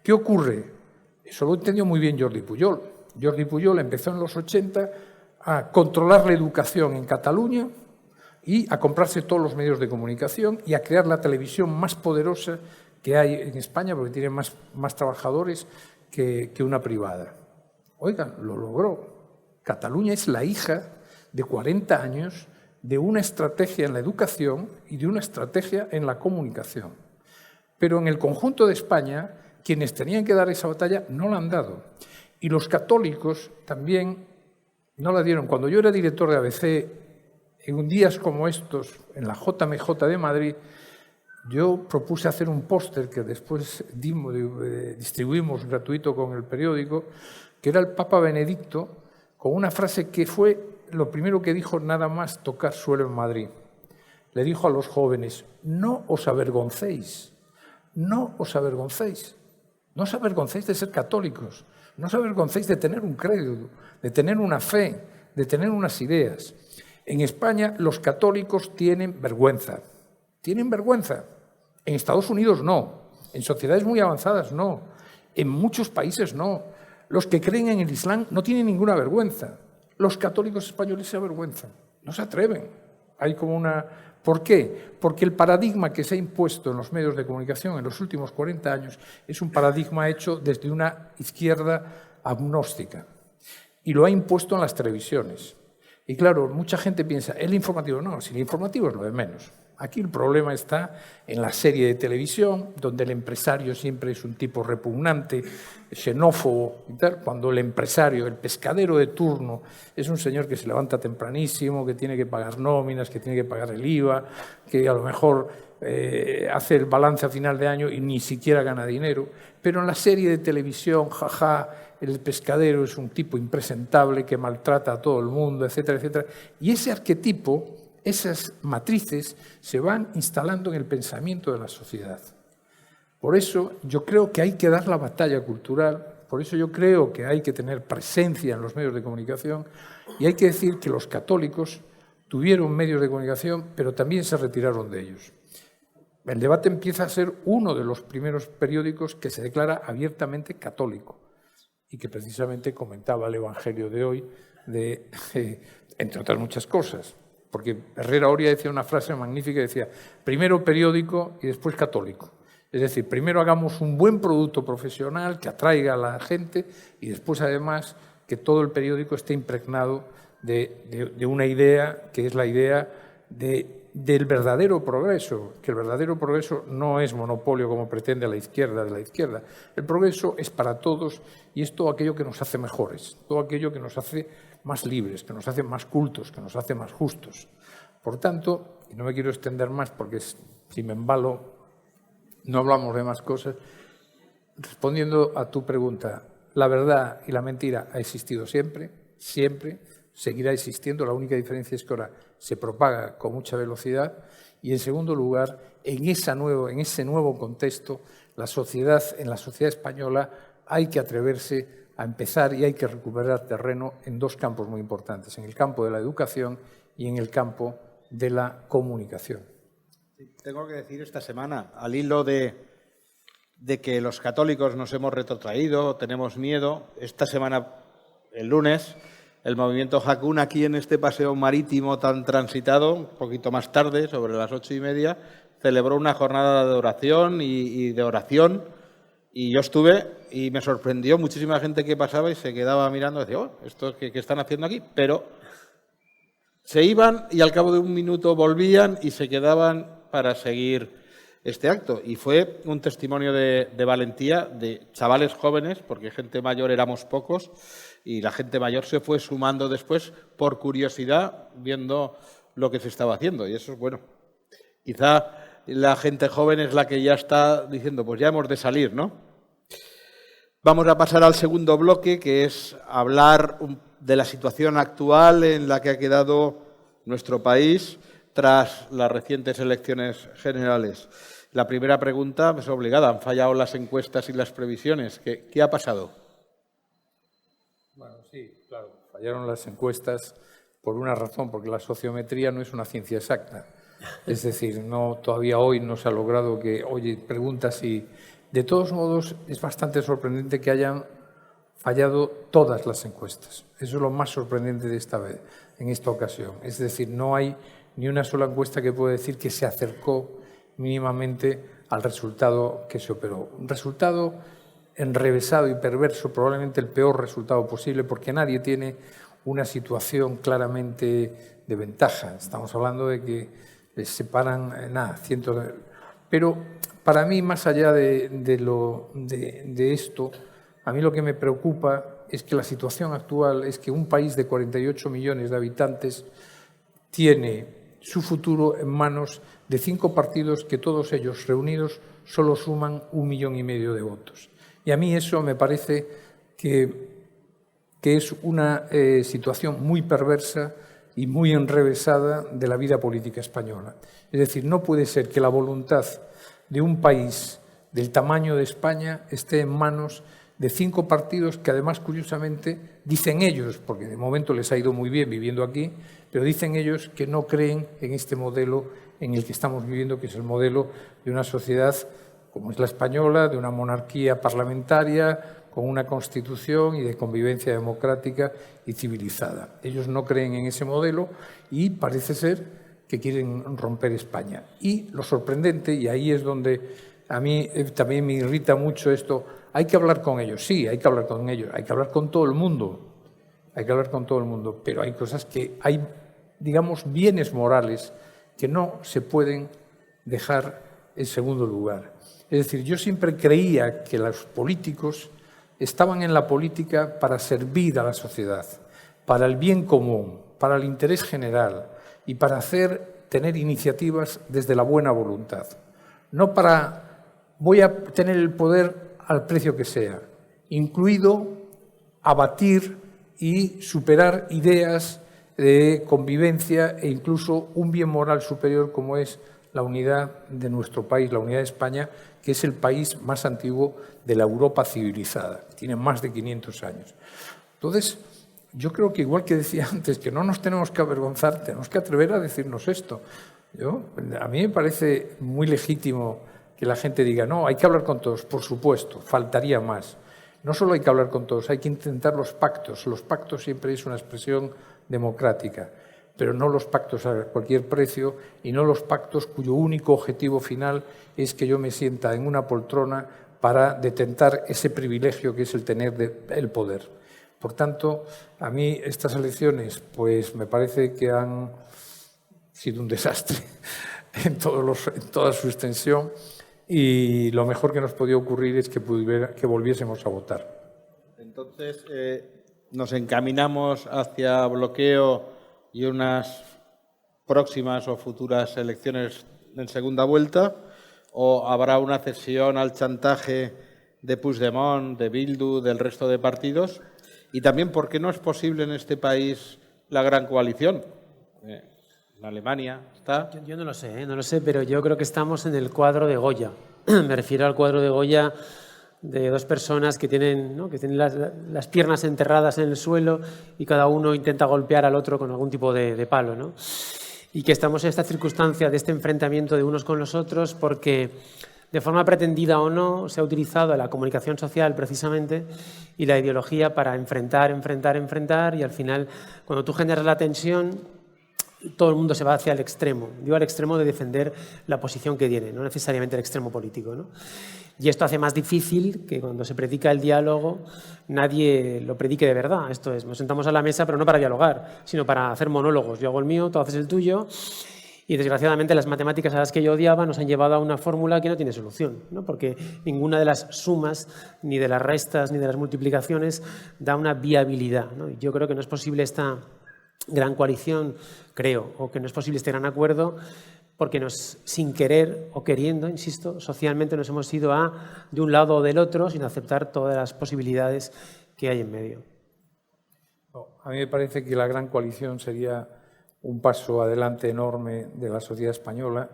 ¿Qué ocurre? Eso lo entendió muy bien Jordi Pujol. Jordi Pujol empezó en los 80 a controlar la educación en Cataluña y a comprarse todos los medios de comunicación y a crear la televisión más poderosa que hay en España, porque tiene más trabajadores que una privada. Oigan, lo logró. Cataluña es la hija de 40 años de una estrategia en la educación y de una estrategia en la comunicación. Pero en el conjunto de España, quienes tenían que dar esa batalla no la han dado. Y los católicos también no la dieron. Cuando yo era director de ABC, en días como estos, en la JMJ de Madrid, yo propuse hacer un póster que después distribuimos gratuito con el periódico, que era el Papa Benedicto, con una frase que fue lo primero que dijo nada más tocar suelo en Madrid. Le dijo a los jóvenes, no os avergoncéis, no os avergoncéis, no os avergoncéis de ser católicos, no os avergoncéis de tener un credo, de tener una fe, de tener unas ideas. En España los católicos tienen vergüenza. Tienen vergüenza. En Estados Unidos no. En sociedades muy avanzadas no. En muchos países no. Los que creen en el Islam no tienen ninguna vergüenza. Los católicos españoles se avergüenzan. No se atreven. Hay como una... ¿Por qué? Porque el paradigma que se ha impuesto en los medios de comunicación en los últimos 40 años es un paradigma hecho desde una izquierda agnóstica. Y lo ha impuesto en las televisiones. Y claro, mucha gente piensa, ¿el informativo? No, si el informativo es lo de menos. Aquí el problema está en la serie de televisión, donde el empresario siempre es un tipo repugnante, xenófobo y tal, cuando el empresario, el pescadero de turno, es un señor que se levanta tempranísimo, que tiene que pagar nóminas, que tiene que pagar el IVA, que a lo mejor hace el balance a final de año y ni siquiera gana dinero. Pero en la serie de televisión, jaja, el pescadero es un tipo impresentable que maltrata a todo el mundo, etcétera, etcétera. Y ese arquetipo, esas matrices se van instalando en el pensamiento de la sociedad. Por eso yo creo que hay que dar la batalla cultural, por eso yo creo que hay que tener presencia en los medios de comunicación y hay que decir que los católicos tuvieron medios de comunicación, pero también se retiraron de ellos. El Debate empieza a ser uno de los primeros periódicos que se declara abiertamente católico y que precisamente comentaba el Evangelio de hoy, entre otras muchas cosas. Porque Herrera Oria decía una frase magnífica, decía, primero periódico y después católico. Es decir, primero hagamos un buen producto profesional que atraiga a la gente y después, además, que todo el periódico esté impregnado de una idea que es la idea del verdadero progreso, que el verdadero progreso no es monopolio como pretende la izquierda de la izquierda. El progreso es para todos y es todo aquello que nos hace mejores, todo aquello que nos hace más libres, que nos hace más cultos, que nos hace más justos. Por tanto, y no me quiero extender más porque si me embalo no hablamos de más cosas, respondiendo a tu pregunta, la verdad y la mentira ha existido siempre, siempre, seguirá existiendo, la única diferencia es que ahora se propaga con mucha velocidad y, en segundo lugar, en ese nuevo contexto, en la sociedad española hay que atreverse a empezar y hay que recuperar terreno en dos campos muy importantes, en el campo de la educación y en el campo de la comunicación. Tengo que decir esta semana, al hilo de que los católicos nos hemos retrotraído, tenemos miedo, esta semana, el lunes, el movimiento Hakun aquí en este paseo marítimo tan transitado, un poquito más tarde, sobre las 8:30, celebró una jornada de oración y de oración. Y yo estuve y me sorprendió muchísima gente que pasaba y se quedaba mirando y decía, oh, ¿esto qué están haciendo aquí? Pero se iban y al cabo de un minuto volvían y se quedaban para seguir este acto. Y fue un testimonio de valentía de chavales jóvenes, porque gente mayor éramos pocos, y la gente mayor se fue sumando después por curiosidad, viendo lo que se estaba haciendo. Y eso es bueno. Quizá la gente joven es la que ya está diciendo, pues ya hemos de salir, ¿no? Vamos a pasar al segundo bloque, que es hablar de la situación actual en la que ha quedado nuestro país tras las recientes elecciones generales. La primera pregunta es obligada. ¿Han fallado las encuestas y las previsiones? ¿Qué ha pasado? Bueno, sí, claro. Fallaron las encuestas por una razón, porque la sociometría no es una ciencia exacta. Es decir, todavía hoy no se ha logrado que, oye, preguntas y... De todos modos, es bastante sorprendente que hayan fallado todas las encuestas. Eso es lo más sorprendente de en esta ocasión. Es decir, no hay ni una sola encuesta que pueda decir que se acercó mínimamente al resultado que se operó. Un resultado enrevesado y perverso, probablemente el peor resultado posible, porque nadie tiene una situación claramente de ventaja. Estamos hablando de que les separan, cientos de... Pero para mí, más allá de esto, a mí lo que me preocupa es que la situación actual es que un país de 48 millones de habitantes tiene su futuro en manos de 5 partidos que todos ellos reunidos solo suman 1,5 millones de votos. Y a mí eso me parece que es una situación muy perversa y muy enrevesada de la vida política española. Es decir, no puede ser que la voluntad de un país del tamaño de España esté en manos de 5 partidos que además, curiosamente, dicen ellos, porque de momento les ha ido muy bien viviendo aquí, pero dicen ellos que no creen en este modelo en el que estamos viviendo, que es el modelo de una sociedad como es la española, de una monarquía parlamentaria, con una constitución y de convivencia democrática y civilizada. Ellos no creen en ese modelo y parece ser que quieren romper España. Y lo sorprendente, y ahí es donde a mí también me irrita mucho esto, hay que hablar con ellos, sí, hay que hablar con ellos, hay que hablar con todo el mundo, pero hay cosas que hay, digamos, bienes morales que no se pueden dejar en segundo lugar. Es decir, yo siempre creía que los políticos estaban en la política para servir a la sociedad, para el bien común, para el interés general y para tener iniciativas desde la buena voluntad. No para voy a tener el poder al precio que sea, incluido abatir y superar ideas de convivencia e incluso un bien moral superior como es la unidad de nuestro país, la unidad de España, que es el país más antiguo de la Europa civilizada, tiene más de 500 años. Entonces, yo creo que igual que decía antes, que no nos tenemos que avergonzar, tenemos que atrever a decirnos esto. A mí me parece muy legítimo que la gente diga, no, hay que hablar con todos, por supuesto, faltaría más. No solo hay que hablar con todos, hay que intentar los pactos. Los pactos siempre es una expresión democrática, pero no los pactos a cualquier precio y no los pactos cuyo único objetivo final es que yo me sienta en una poltrona para detentar ese privilegio que es el tener el poder. Por tanto, a mí estas elecciones pues me parece que han sido un desastre en toda su extensión y lo mejor que nos podía ocurrir es que volviésemos a votar. Entonces, nos encaminamos hacia bloqueo y unas próximas o futuras elecciones en segunda vuelta, o habrá una cesión al chantaje de Puigdemont, de Bildu, del resto de partidos. Y también, ¿por qué no es posible en este país la gran coalición? En Alemania está... Yo no lo sé, pero yo creo que estamos en el cuadro de Goya. Me refiero al cuadro de Goya de dos personas que tienen, ¿no?, que tienen las piernas enterradas en el suelo y cada uno intenta golpear al otro con algún tipo de palo, ¿no? Y que estamos en esta circunstancia de este enfrentamiento de unos con los otros porque, de forma pretendida o no, se ha utilizado la comunicación social precisamente y la ideología para enfrentar y al final, cuando tú generas la tensión, todo el mundo se va hacia el extremo. Digo al extremo de defender la posición que tiene, no necesariamente el extremo político, ¿no? Y esto hace más difícil que cuando se predica el diálogo nadie lo predique de verdad. Esto es, nos sentamos a la mesa, pero no para dialogar, sino para hacer monólogos. Yo hago el mío, tú haces el tuyo. Y desgraciadamente las matemáticas a las que yo odiaba nos han llevado a una fórmula que no tiene solución, ¿no? Porque ninguna de las sumas, ni de las restas, ni de las multiplicaciones da una viabilidad, ¿no? Yo creo que no es posible esta gran coalición, o que no es posible este gran acuerdo, porque sin querer o queriendo, insisto, socialmente nos hemos ido de un lado o del otro sin aceptar todas las posibilidades que hay en medio. A mí me parece que la gran coalición sería un paso adelante enorme de la sociedad española.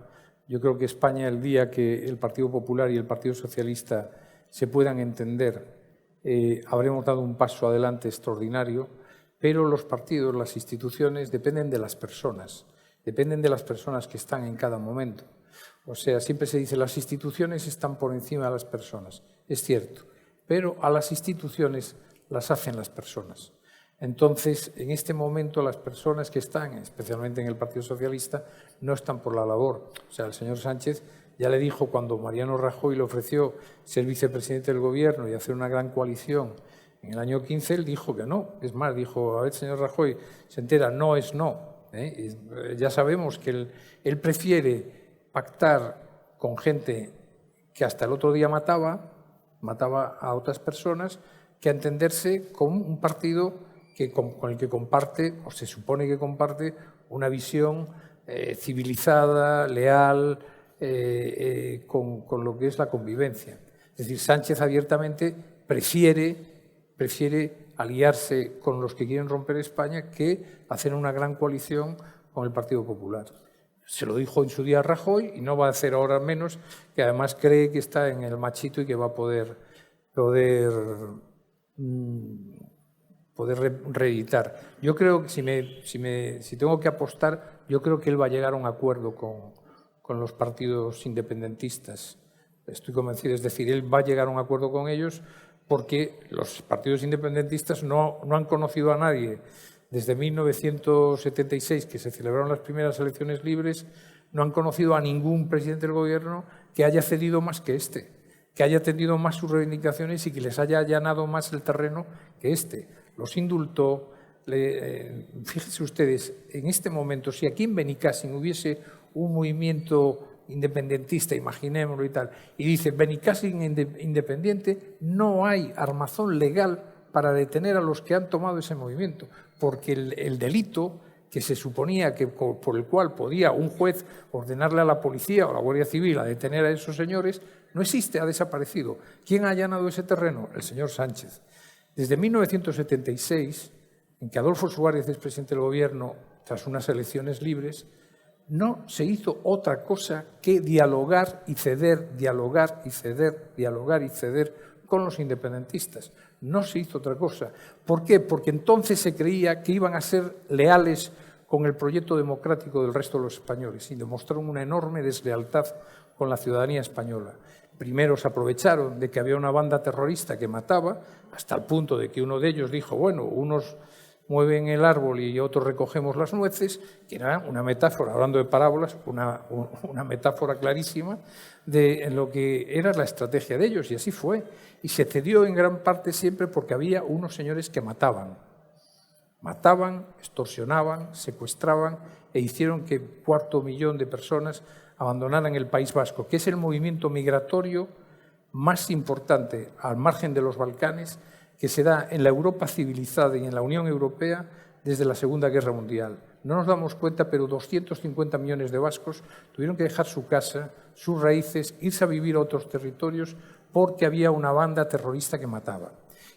Yo creo que España, el día que el Partido Popular y el Partido Socialista se puedan entender, habremos dado un paso adelante extraordinario, pero los partidos, las instituciones, dependen de las personas. Dependen de las personas que están en cada momento. O sea, siempre se dice las instituciones están por encima de las personas. Es cierto, pero a las instituciones las hacen las personas. Entonces, en este momento, las personas que están, especialmente en el Partido Socialista, no están por la labor. O sea, el señor Sánchez ya le dijo cuando Mariano Rajoy le ofreció ser vicepresidente del Gobierno y hacer una gran coalición en el año 15, él dijo que no. Es más, dijo, a ver, señor Rajoy, se entera, no es no. Ya sabemos que él prefiere pactar con gente que hasta el otro día mataba a otras personas, que a entenderse con un partido con el que comparte, o se supone que comparte, una visión civilizada, leal, con lo que es la convivencia. Es decir, Sánchez abiertamente prefiere aliarse con los que quieren romper España que hacer una gran coalición con el Partido Popular. Se lo dijo en su día Rajoy y no va a hacer ahora menos, que además cree que está en el machito y que va a poder reeditar. Yo creo que si tengo que apostar, yo creo que él va a llegar a un acuerdo con los partidos independentistas. Estoy convencido, es decir, él va a llegar a un acuerdo con ellos, porque los partidos independentistas no han conocido a nadie. Desde 1976, que se celebraron las primeras elecciones libres, no han conocido a ningún presidente del Gobierno que haya cedido más que este, que haya atendido más sus reivindicaciones y que les haya allanado más el terreno que este. Los indultó. Fíjense ustedes, en este momento, si aquí en Benicàssim hubiese un movimiento independentista, imaginémoslo y tal, y dice Benicàssim independiente, no hay armazón legal para detener a los que han tomado ese movimiento, porque el delito que se suponía que por el cual podía un juez ordenarle a la policía o a la Guardia Civil a detener a esos señores, no existe, ha desaparecido. ¿Quién ha allanado ese terreno? El señor Sánchez. Desde 1976, en que Adolfo Suárez es presidente del Gobierno tras unas elecciones libres, no se hizo otra cosa que dialogar y ceder, dialogar y ceder, dialogar y ceder con los independentistas. No se hizo otra cosa. ¿Por qué? Porque entonces se creía que iban a ser leales con el proyecto democrático del resto de los españoles y demostraron una enorme deslealtad con la ciudadanía española. Primero se aprovecharon de que había una banda terrorista que mataba, hasta el punto de que uno de ellos dijo, bueno, unos mueven el árbol y otros recogemos las nueces, que era una metáfora, hablando de parábolas, una metáfora clarísima de lo que era la estrategia de ellos, y así fue. Y se cedió en gran parte siempre porque había unos señores que mataban, extorsionaban, secuestraban e hicieron que 250.000 de personas abandonaran el País Vasco, que es el movimiento migratorio más importante al margen de los Balcanes, que se da en la Europa civilizada y en la Unión Europea desde la Segunda Guerra Mundial. No nos damos cuenta, pero 250 millones de vascos tuvieron que dejar su casa, sus raíces, irse a vivir a otros territorios porque había una banda terrorista que mataba.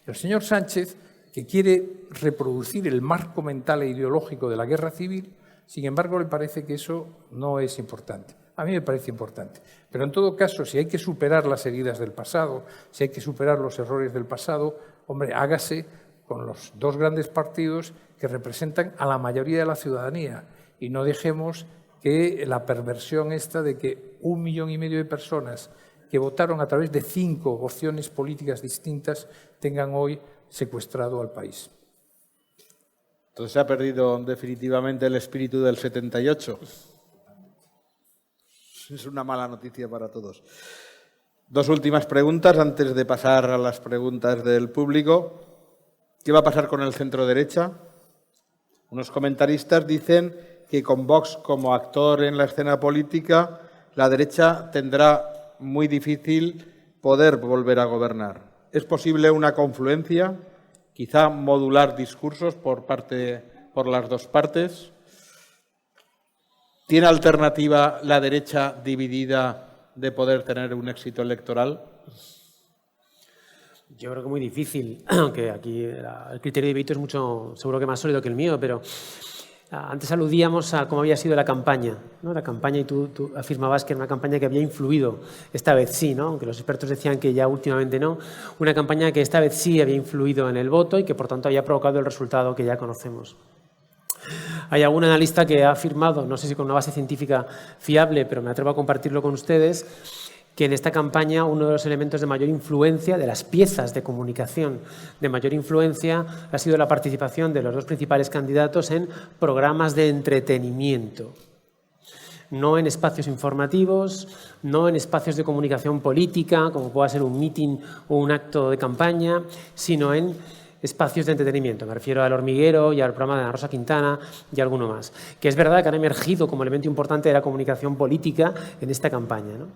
El señor Sánchez, que quiere reproducir el marco mental e ideológico de la guerra civil, sin embargo, le parece que eso no es importante. A mí me parece importante. Pero en todo caso, si hay que superar las heridas del pasado, si hay que superar los errores del pasado, hombre, hágase con los dos grandes partidos que representan a la mayoría de la ciudadanía y no dejemos que la perversión esta de que 1,5 millones de personas que votaron a través de 5 opciones políticas distintas tengan hoy secuestrado al país. Entonces se ha perdido definitivamente el espíritu del 78. Es una mala noticia para todos. 2 últimas preguntas antes de pasar a las preguntas del público. ¿Qué va a pasar con el centro derecha? Unos comentaristas dicen que con Vox como actor en la escena política, la derecha tendrá muy difícil poder volver a gobernar. ¿Es posible una confluencia? Quizá modular discursos por las dos partes. ¿Tiene alternativa la derecha dividida de poder tener un éxito electoral? Yo creo que muy difícil, aunque aquí el criterio de Beito es mucho, seguro que más sólido que el mío, pero antes aludíamos a cómo había sido la campaña, ¿no? La campaña, y tú afirmabas que era una campaña que había influido, esta vez sí, ¿no? Aunque los expertos decían que ya últimamente no, una campaña que esta vez sí había influido en el voto y que por tanto había provocado el resultado que ya conocemos. Hay algún analista que ha afirmado, no sé si con una base científica fiable, pero me atrevo a compartirlo con ustedes, que en esta campaña uno de los elementos de mayor influencia, de las piezas de comunicación de mayor influencia, ha sido la participación de los dos principales candidatos en programas de entretenimiento. No en espacios informativos, no en espacios de comunicación política, como pueda ser un meeting o un acto de campaña, sino en espacios de entretenimiento. Me refiero al Hormiguero y al programa de Ana Rosa Quintana y alguno más. Que es verdad que han emergido como elemento importante de la comunicación política en esta campaña, ¿no?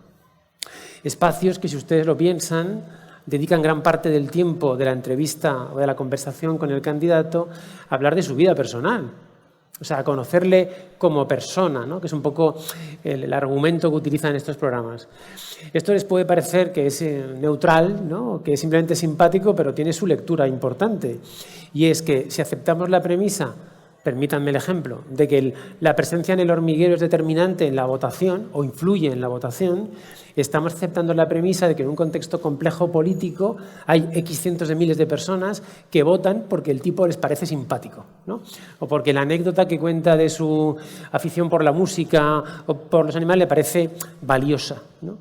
Espacios que, si ustedes lo piensan, dedican gran parte del tiempo de la entrevista o de la conversación con el candidato a hablar de su vida personal. O sea, a conocerle como persona, ¿no? Que es un poco el argumento que utilizan estos programas. Esto les puede parecer que es neutral, ¿no? Que es simplemente simpático, pero tiene su lectura importante. Y es que si aceptamos la premisa, permítanme el ejemplo, de que la presencia en el Hormiguero es determinante en la votación o influye en la votación, estamos aceptando la premisa de que en un contexto complejo político hay X cientos de miles de personas que votan porque el tipo les parece simpático, ¿no? O porque la anécdota que cuenta de su afición por la música o por los animales le parece valiosa, ¿no?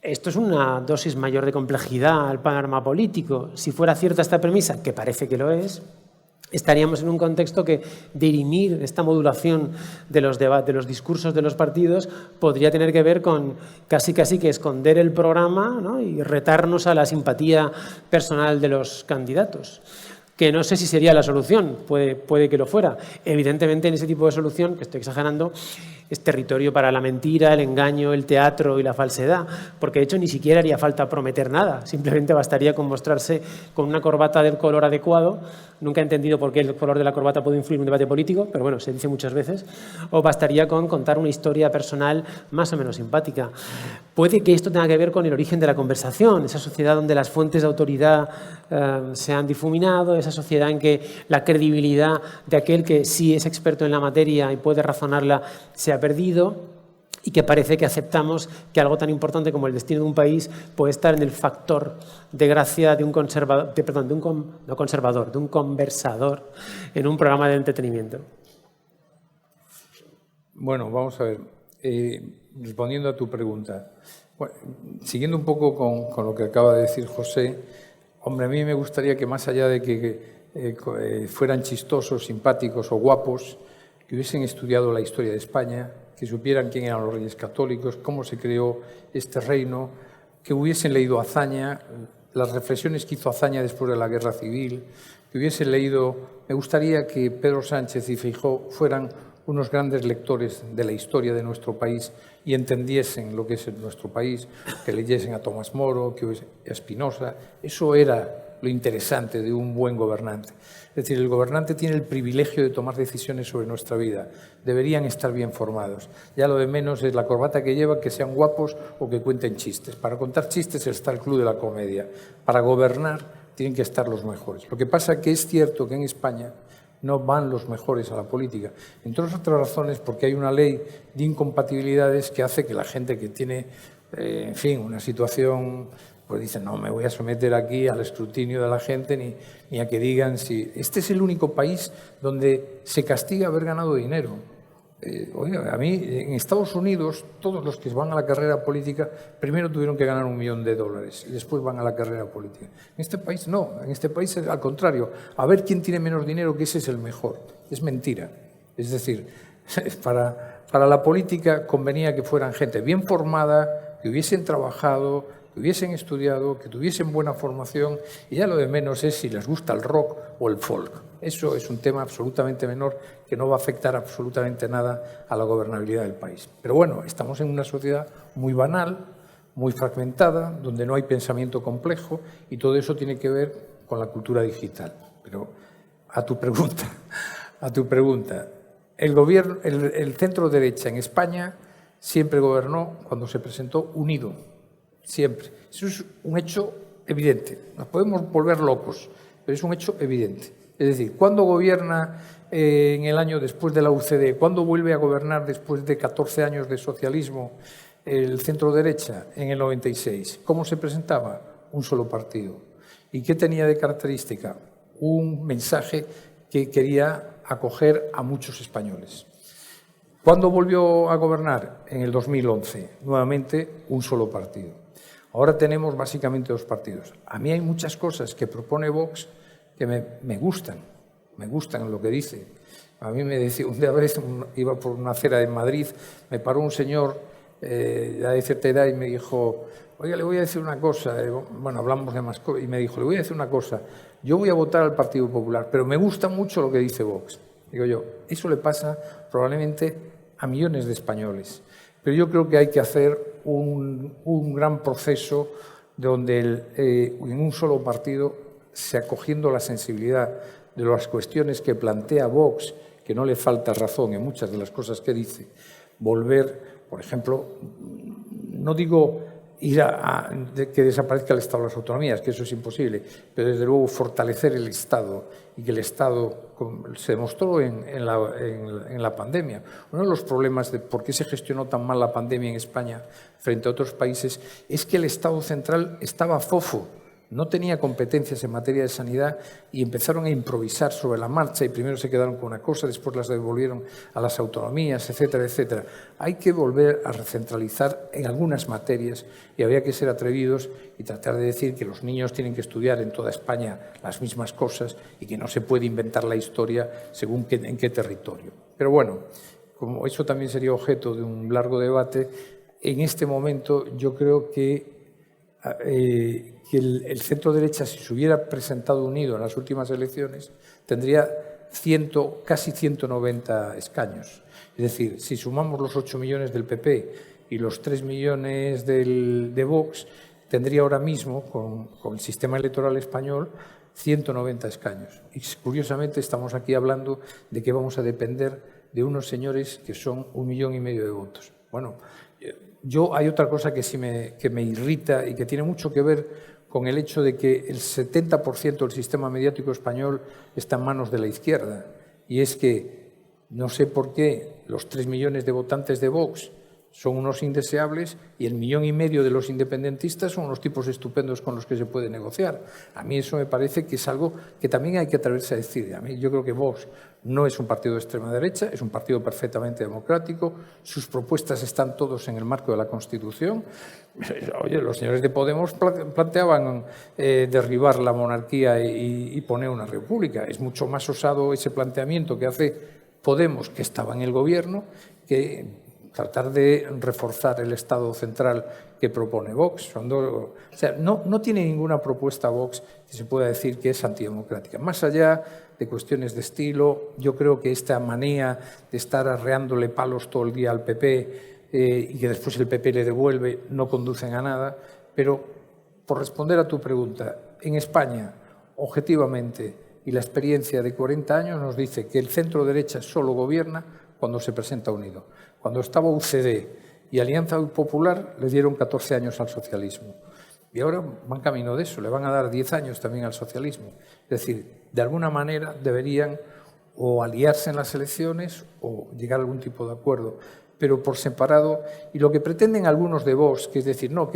Esto es una dosis mayor de complejidad al panorama político. Si fuera cierta esta premisa, que parece que lo es, estaríamos en un contexto que dirimir esta modulación de los debates, de los discursos de los partidos, podría tener que ver con casi que esconder el programa, ¿no? Y retarnos a la simpatía personal de los candidatos. Que no sé si sería la solución, puede que lo fuera. Evidentemente, en ese tipo de solución, que estoy exagerando, es territorio para la mentira, el engaño, el teatro y la falsedad, porque de hecho ni siquiera haría falta prometer nada, simplemente bastaría con mostrarse con una corbata del color adecuado. Nunca he entendido por qué el color de la corbata puede influir en un debate político, pero bueno, se dice muchas veces. O bastaría con contar una historia personal más o menos simpática. Puede que esto tenga que ver con el origen de la conversación, esa sociedad donde las fuentes de autoridad se han difuminado, esa sociedad en que la credibilidad de aquel que sí es experto en la materia y puede razonarla se ha perdido, y que parece que aceptamos que algo tan importante como el destino de un país puede estar en el factor de gracia de un conservador, de un conversador en un programa de entretenimiento. Bueno, vamos a ver. Respondiendo a tu pregunta, bueno, siguiendo un poco con lo que acaba de decir José, hombre, a mí me gustaría que más allá de que fueran chistosos, simpáticos o guapos, que hubiesen estudiado la historia de España, que supieran quién eran los reyes católicos, cómo se creó este reino, que hubiesen leído Azaña, las reflexiones que hizo Azaña después de la Guerra Civil, que hubiesen leído... Me gustaría que Pedro Sánchez y Feijóo fueran unos grandes lectores de la historia de nuestro país y entendiesen lo que es nuestro país, que leyesen a Tomás Moro, que a Spinoza. Eso era lo interesante de un buen gobernante. Es decir, el gobernante tiene el privilegio de tomar decisiones sobre nuestra vida. Deberían estar bien formados. Ya lo de menos es la corbata que llevan, que sean guapos o que cuenten chistes. Para contar chistes está el Club de la Comedia. Para gobernar tienen que estar los mejores. Lo que pasa es que es cierto que en España no van los mejores a la política. Entre otras razones, porque hay una ley de incompatibilidades que hace que la gente que tiene, en fin, una situación, pues dice, no me voy a someter aquí al escrutinio de la gente ni a que digan si... Este es el único país donde se castiga haber ganado dinero. Oiga, a mí, en Estados Unidos, todos los que van a la carrera política primero tuvieron que ganar $1 millón y después van a la carrera política. En este país no, en este país es al contrario. A ver quién tiene menos dinero, que ese es el mejor. Es mentira. Es decir, para la política convenía que fueran gente bien formada, que hubiesen trabajado, que hubiesen estudiado, que tuviesen buena formación, y ya lo de menos es si les gusta el rock o el folk. Eso es un tema absolutamente menor que no va a afectar absolutamente nada a la gobernabilidad del país. Pero bueno, estamos en una sociedad muy banal, muy fragmentada, donde no hay pensamiento complejo, y todo eso tiene que ver con la cultura digital. Pero a tu pregunta, el centro derecha en España siempre gobernó cuando se presentó unido. Siempre. Eso es un hecho evidente. Nos podemos volver locos, pero es un hecho evidente. Es decir, ¿cuándo gobierna en el año después de la UCD? ¿Cuándo vuelve a gobernar después de 14 años de socialismo el centro derecha? En el 96. ¿Cómo se presentaba? Un solo partido. ¿Y qué tenía de característica? Un mensaje que quería acoger a muchos españoles. ¿Cuándo volvió a gobernar? En el 2011. Nuevamente, un solo partido. Ahora tenemos básicamente 2 partidos. A mí hay muchas cosas que propone Vox que me gustan lo que dice. A mí me decía, una vez iba por una acera en Madrid, me paró un señor ya de cierta edad y me dijo, oiga, le voy a decir una cosa, bueno, hablamos de más cosas, y me dijo, le voy a decir una cosa, yo voy a votar al Partido Popular, pero me gusta mucho lo que dice Vox. Digo yo, eso le pasa probablemente a millones de españoles. Pero yo creo que hay que hacer un gran proceso donde en un solo partido, se acogiendo la sensibilidad de las cuestiones que plantea Vox, que no le falta razón en muchas de las cosas que dice, volver, por ejemplo, no digo que desaparezca el Estado de las autonomías, que eso es imposible, pero desde luego fortalecer el Estado y que el Estado se demostró en la pandemia. Uno de los problemas de por qué se gestionó tan mal la pandemia en España frente a otros países es que el Estado central estaba fofo, no tenía competencias en materia de sanidad y empezaron a improvisar sobre la marcha y primero se quedaron con una cosa, después las devolvieron a las autonomías, etcétera, etcétera. Hay que volver a recentralizar en algunas materias y habría que ser atrevidos y tratar de decir que los niños tienen que estudiar en toda España las mismas cosas y que no se puede inventar la historia según en qué territorio. Pero bueno, como eso también sería objeto de un largo debate, en este momento yo creo que el centro derecha, si se hubiera presentado unido en las últimas elecciones, tendría casi 190 escaños. Es decir, si sumamos los 8 millones del PP y los 3 millones de Vox, tendría ahora mismo, con el sistema electoral español, 190 escaños. Y curiosamente estamos aquí hablando de que vamos a depender de unos señores que son 1,5 millones de votos. Bueno, hay otra cosa que sí que me irrita y que tiene mucho que ver con el hecho de que el 70% del sistema mediático español está en manos de la izquierda. Y es que no sé por qué los 3 millones de votantes de Vox son unos indeseables y el 1,5 millones de los independentistas son unos tipos estupendos con los que se puede negociar. A mí eso me parece que es algo que también hay que atreverse a decir. A mí yo creo que Vox no es un partido de extrema derecha, es un partido perfectamente democrático, sus propuestas están todos en el marco de la Constitución. Oye, los señores de Podemos planteaban derribar la monarquía y poner una república. Es mucho más osado ese planteamiento que hace Podemos, que estaba en el gobierno, que tratar de reforzar el Estado central que propone Vox. O sea, no tiene ninguna propuesta Vox que se pueda decir que es antidemocrática. Más allá de cuestiones de estilo, yo creo que esta manía de estar arreándole palos todo el día al PP y que después el PP le devuelve no conducen a nada. Pero, por responder a tu pregunta, en España, objetivamente, y la experiencia de 40 años nos dice que el centro derecha solo gobierna cuando se presenta unido. Cuando estaba UCD y Alianza Popular le dieron 14 años al socialismo. Y ahora van camino de eso, le van a dar 10 años también al socialismo. Es decir, de alguna manera deberían o aliarse en las elecciones o llegar a algún tipo de acuerdo, pero por separado. Y lo que pretenden algunos de Vox, que es decir, no,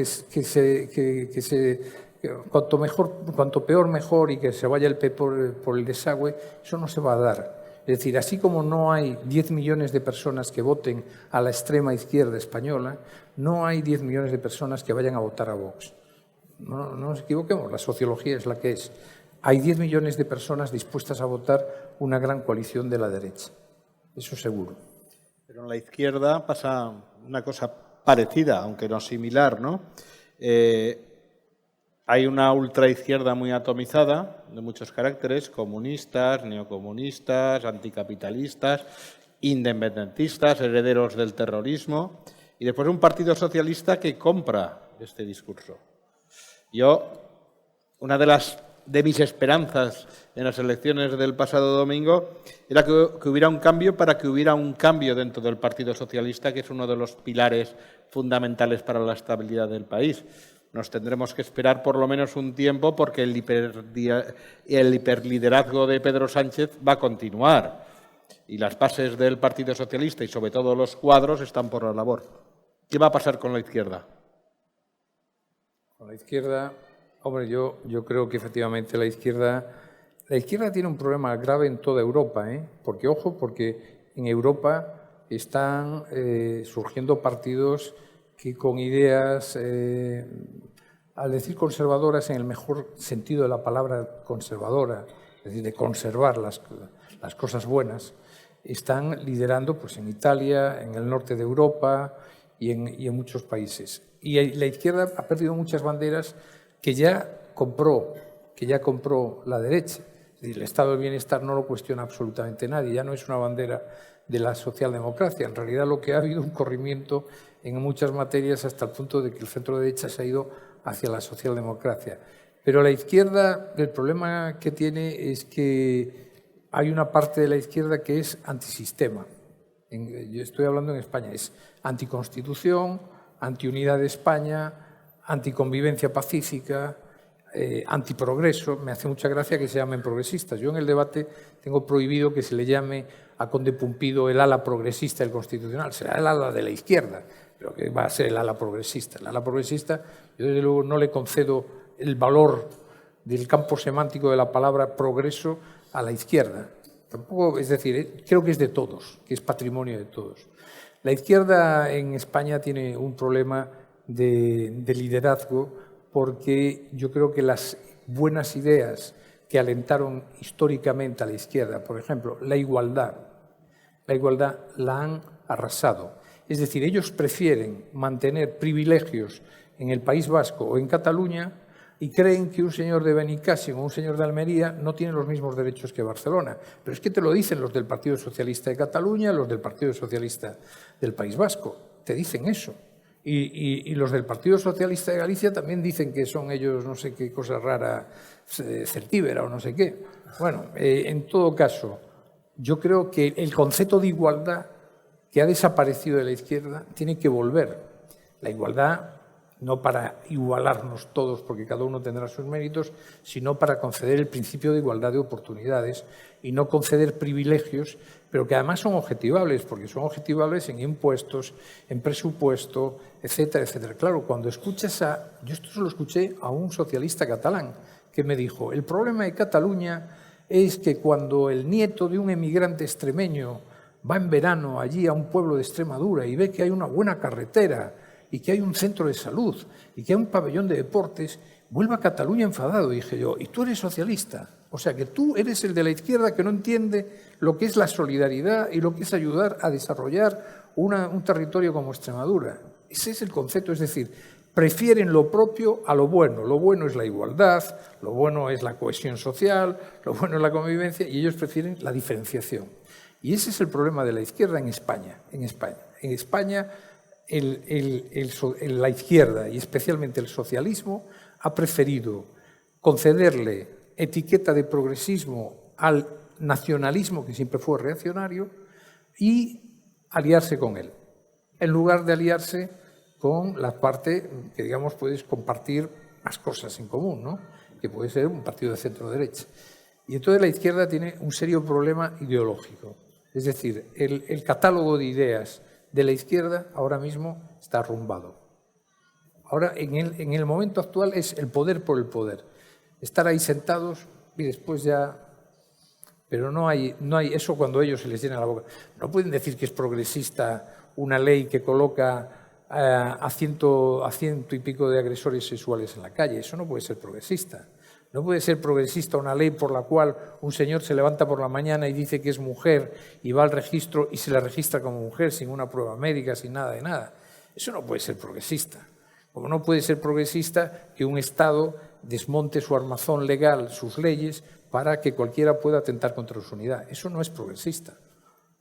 cuanto peor mejor y que se vaya el PP por el desagüe, eso no se va a dar. Es decir, así como no hay 10 millones de personas que voten a la extrema izquierda española, no hay 10 millones de personas que vayan a votar a Vox. No nos equivoquemos, la sociología es la que es. Hay 10 millones de personas dispuestas a votar una gran coalición de la derecha. Eso seguro. Pero en la izquierda pasa una cosa parecida, aunque no similar, ¿no? Hay una ultraizquierda muy atomizada, de muchos caracteres, comunistas, neocomunistas, anticapitalistas, independentistas, herederos del terrorismo, y después un partido socialista que compra este discurso. Una de mis esperanzas en las elecciones del pasado domingo era que hubiera un cambio para que hubiera un cambio dentro del Partido Socialista, que es uno de los pilares fundamentales para la estabilidad del país. Nos tendremos que esperar por lo menos un tiempo porque el hiperliderazgo de Pedro Sánchez va a continuar y las bases del Partido Socialista y sobre todo los cuadros están por la labor. ¿Qué va a pasar con la izquierda? Con la izquierda, hombre, yo creo que efectivamente la izquierda tiene un problema grave en toda Europa, porque, ojo, porque en Europa están surgiendo partidos que con ideas, al decir conservadoras en el mejor sentido de la palabra conservadora, es decir, de conservar las cosas buenas, están liderando pues, en Italia, en el norte de Europa y en muchos países. Y la izquierda ha perdido muchas banderas que ya compró la derecha. Es decir, el estado del bienestar no lo cuestiona absolutamente nadie, ya no es una bandera de la socialdemocracia. En realidad lo que ha habido un corrimiento en muchas materias hasta el punto de que el centro derecha se ha ido hacia la socialdemocracia. Pero la izquierda, el problema que tiene es que hay una parte de la izquierda que es antisistema. Yo estoy hablando en España, es anticonstitución, antiunidad de España, anticonvivencia pacífica, antiprogreso. Me hace mucha gracia que se llamen progresistas. Yo en el debate tengo prohibido que se le llame a Conde Pumpido el ala progresista del Constitucional. Será el ala de la izquierda, pero que va a ser el ala progresista. El ala progresista, yo desde luego no le concedo el valor del campo semántico de la palabra progreso a la izquierda. Tampoco, es decir, creo que es de todos, que es patrimonio de todos. La izquierda en España tiene un problema de liderazgo porque yo creo que las buenas ideas que alentaron históricamente a la izquierda, por ejemplo, la igualdad la han arrasado. Es decir, ellos prefieren mantener privilegios en el País Vasco o en Cataluña y creen que un señor de Benicàssim o un señor de Almería no tiene los mismos derechos que Barcelona. Pero es que te lo dicen los del Partido Socialista de Cataluña, los del Partido Socialista del País Vasco. Te dicen eso. Y los del Partido Socialista de Galicia también dicen que son ellos no sé qué cosa rara, celtíbera o no sé qué. Bueno, en todo caso, yo creo que el concepto de igualdad que ha desaparecido de la izquierda tiene que volver. La igualdad no para igualarnos todos porque cada uno tendrá sus méritos, sino para conceder el principio de igualdad de oportunidades y no conceder privilegios, pero que además son objetivables, porque son objetivables en impuestos, en presupuesto, etcétera, etcétera. Claro, cuando escuchas yo esto se lo escuché a un socialista catalán que me dijo, el problema de Cataluña es que cuando el nieto de un emigrante extremeño va en verano allí a un pueblo de Extremadura y ve que hay una buena carretera y que hay un centro de salud y que hay un pabellón de deportes, vuelve a Cataluña enfadado. Y dije yo, ¿y tú eres socialista? O sea, que tú eres el de la izquierda que no entiende lo que es la solidaridad y lo que es ayudar a desarrollar un territorio como Extremadura. Ese es el concepto, es decir, prefieren lo propio a lo bueno. Lo bueno es la igualdad, lo bueno es la cohesión social, lo bueno es la convivencia y ellos prefieren la diferenciación. Y ese es el problema de la izquierda en España. En España la izquierda y especialmente el socialismo ha preferido concederle etiqueta de progresismo al nacionalismo, que siempre fue reaccionario, y aliarse con él, en lugar de aliarse con la parte que, digamos, puedes compartir más cosas en común, ¿no? Que puede ser un partido de centro-derecha. Y entonces la izquierda tiene un serio problema ideológico. Es decir, el catálogo de ideas de la izquierda ahora mismo está arrumbado. Ahora, en el momento actual, es el poder por el poder. Estar ahí sentados y después ya... Pero no hay eso cuando a ellos se les llena la boca. No pueden decir que es progresista una ley que coloca a ciento y pico de agresores sexuales en la calle. Eso no puede ser progresista. No puede ser progresista una ley por la cual un señor se levanta por la mañana y dice que es mujer y va al registro y se la registra como mujer sin una prueba médica, sin nada de nada. Eso no puede ser progresista. Como no puede ser progresista que un Estado desmonte su armazón legal, sus leyes, para que cualquiera pueda atentar contra su unidad. Eso no es progresista.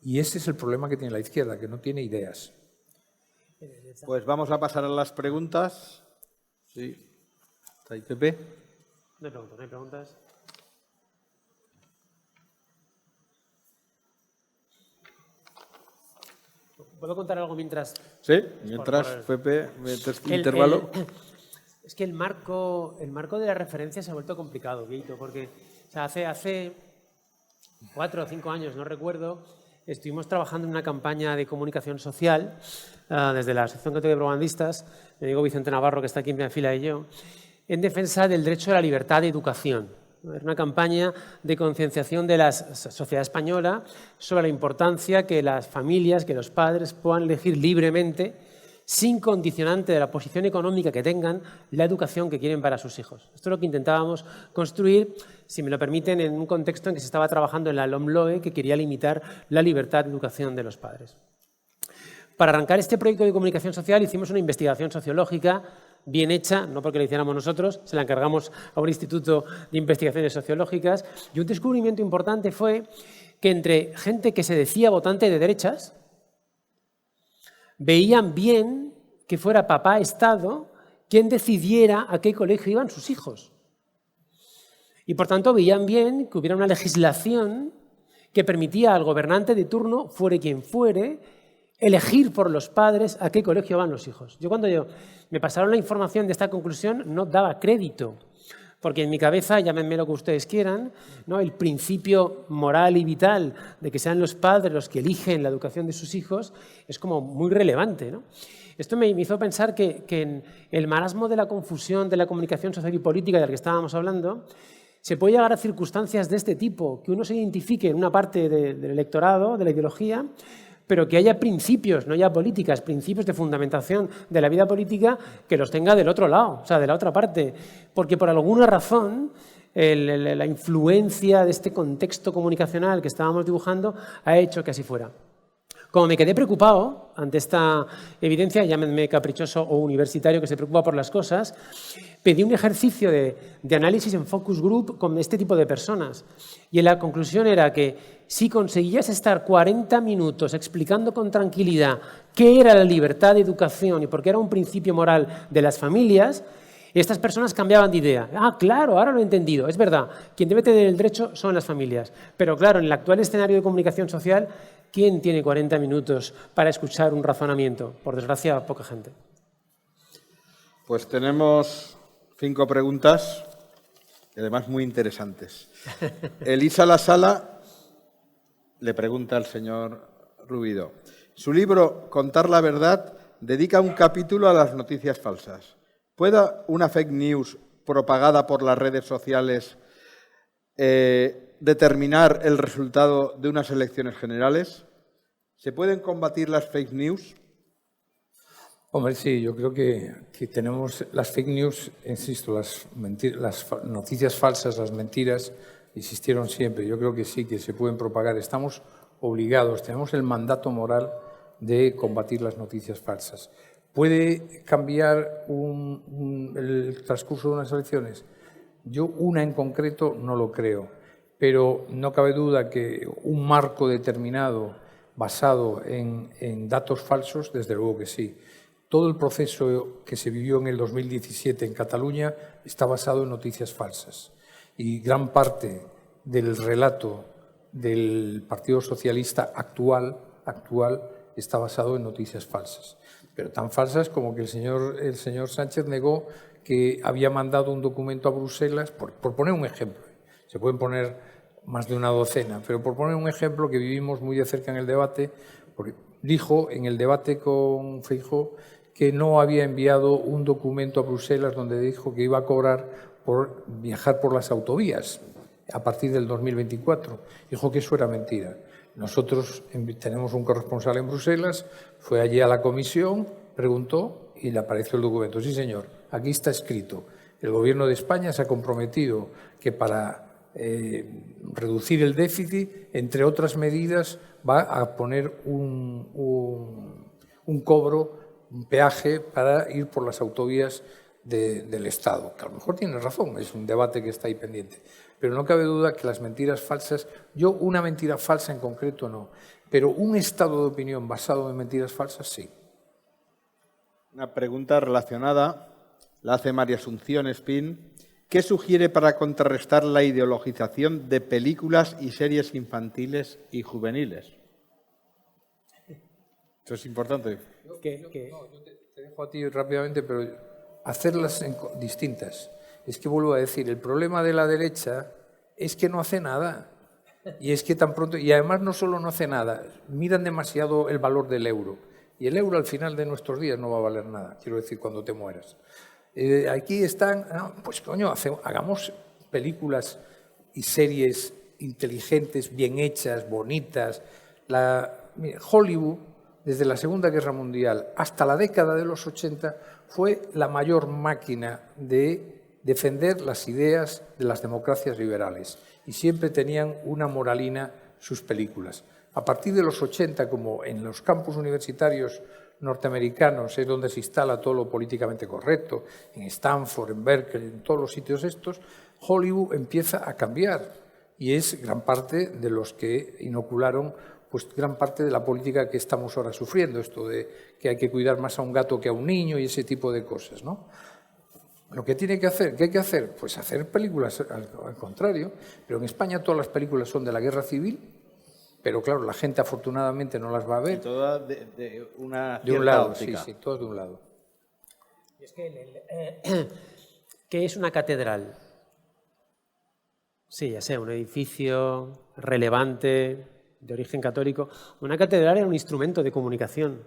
Y ese es el problema que tiene la izquierda, que no tiene ideas. Pues vamos a pasar a las preguntas. Sí. ¿Está ahí, Pepe? No hay preguntas. ¿Puedo contar algo mientras? Sí, mientras, Pepe, mientras intervalo. Es que el marco de la referencia se ha vuelto complicado, Vieito, porque o sea, hace 4 o 5 años, no recuerdo, estuvimos trabajando en una campaña de comunicación social desde la sección católica de propagandistas, me digo Vicente Navarro, que está aquí en mi fila, y yo, en defensa del derecho a la libertad de educación. Era una campaña de concienciación de la sociedad española sobre la importancia que las familias, que los padres puedan elegir libremente, sin condicionante de la posición económica que tengan, la educación que quieren para sus hijos. Esto es lo que intentábamos construir, si me lo permiten, en un contexto en que se estaba trabajando en la LOMLOE, que quería limitar la libertad de educación de los padres. Para arrancar este proyecto de comunicación social hicimos una investigación sociológica bien hecha, no porque la hiciéramos nosotros, se la encargamos a un instituto de investigaciones sociológicas, y un descubrimiento importante fue que entre gente que se decía votante de derechas, veían bien que fuera papá Estado quien decidiera a qué colegio iban sus hijos. Y por tanto veían bien que hubiera una legislación que permitía al gobernante de turno, fuere quien fuere, elegir por los padres a qué colegio van los hijos. Cuando me pasaron la información de esta conclusión no daba crédito, porque en mi cabeza, llámenme lo que ustedes quieran, ¿no?, el principio moral y vital de que sean los padres los que eligen la educación de sus hijos es como muy relevante, ¿no? Esto me hizo pensar que en el marasmo de la confusión de la comunicación social y política de la que estábamos hablando, se puede llegar a circunstancias de este tipo, que uno se identifique en una parte del electorado, de la ideología, pero que haya principios, no ya políticas, principios de fundamentación de la vida política que los tenga del otro lado, o sea, de la otra parte. Porque por alguna razón la influencia de este contexto comunicacional que estábamos dibujando ha hecho que así fuera. Como me quedé preocupado ante esta evidencia, llámenme caprichoso o universitario que se preocupa por las cosas, pedí un ejercicio de análisis en focus group con este tipo de personas. Y la conclusión era que si conseguías estar 40 minutos explicando con tranquilidad qué era la libertad de educación y por qué era un principio moral de las familias, estas personas cambiaban de idea. Ah, claro, ahora lo he entendido. Es verdad, quien debe tener el derecho son las familias. Pero claro, en el actual escenario de comunicación social, ¿quién tiene 40 minutos para escuchar un razonamiento? Por desgracia, poca gente. Pues tenemos 5 preguntas, y además muy interesantes. Elisa La Sala le pregunta al señor Rubido. Su libro, Contar la verdad, dedica un capítulo a las noticias falsas. ¿Puede una fake news propagada por las redes sociales determinar el resultado de unas elecciones generales? ¿Se pueden combatir las fake news? Hombre, sí, yo creo que tenemos las fake news, insisto, las noticias falsas, las mentiras, existieron siempre. Yo creo que sí, que se pueden propagar. Estamos obligados, tenemos el mandato moral de combatir las noticias falsas. ¿Puede cambiar el transcurso de unas elecciones? Yo, una en concreto, no lo creo, pero no cabe duda que un marco determinado basado en datos falsos, desde luego que sí. Todo el proceso que se vivió en el 2017 en Cataluña está basado en noticias falsas. Y gran parte del relato del Partido Socialista actual está basado en noticias falsas. Pero tan falsas como que el señor Sánchez negó que había mandado un documento a Bruselas, por poner un ejemplo. Se pueden poner más de una docena, pero por poner un ejemplo que vivimos muy de cerca en el debate, porque dijo en el debate con Feijóo que no había enviado un documento a Bruselas donde dijo que iba a cobrar por viajar por las autovías a partir del 2024. Dijo que eso era mentira. Nosotros tenemos un corresponsal en Bruselas, fue allí a la comisión, preguntó y le apareció el documento. Sí, señor, aquí está escrito. El Gobierno de España se ha comprometido que para reducir el déficit, entre otras medidas, va a poner un cobro, un peaje para ir por las autovías del Estado. Que a lo mejor tiene razón, es un debate que está ahí pendiente. Pero no cabe duda que las mentiras falsas, yo una mentira falsa en concreto no, pero un estado de opinión basado en mentiras falsas sí. Una pregunta relacionada la hace María Asunción Espín. ¿Qué sugiere para contrarrestar la ideologización de películas y series infantiles y juveniles? Eso es importante. Yo te dejo a ti rápidamente, pero hacerlas distintas. Es que vuelvo a decir, el problema de la derecha es que no hace nada. Y es que tan pronto, y además no solo no hace nada, miran demasiado el valor del euro. Y el euro al final de nuestros días no va a valer nada, quiero decir, cuando te mueras. Aquí están, pues coño, hagamos películas y series inteligentes, bien hechas, bonitas. Hollywood, desde la Segunda Guerra Mundial hasta la década de los 80, fue la mayor máquina de defender las ideas de las democracias liberales. Y siempre tenían una moralina sus películas. A partir de los 80, como en los campus universitarios norteamericanos es donde se instala todo lo políticamente correcto, en Stanford, en Berkeley, en todos los sitios estos, Hollywood empieza a cambiar y es gran parte de los que inocularon pues gran parte de la política que estamos ahora sufriendo, esto de que hay que cuidar más a un gato que a un niño y ese tipo de cosas, ¿no? Lo que tiene que hacer, ¿qué hay que hacer? Pues hacer películas al contrario, pero en España todas las películas son de la guerra civil, pero claro, la gente afortunadamente no las va a ver. Y todas de una de un lado, óptica. sí, todas de un lado. Y es que ¿qué es una catedral? Sí, ya sé, un edificio relevante, de origen católico. Una catedral era un instrumento de comunicación.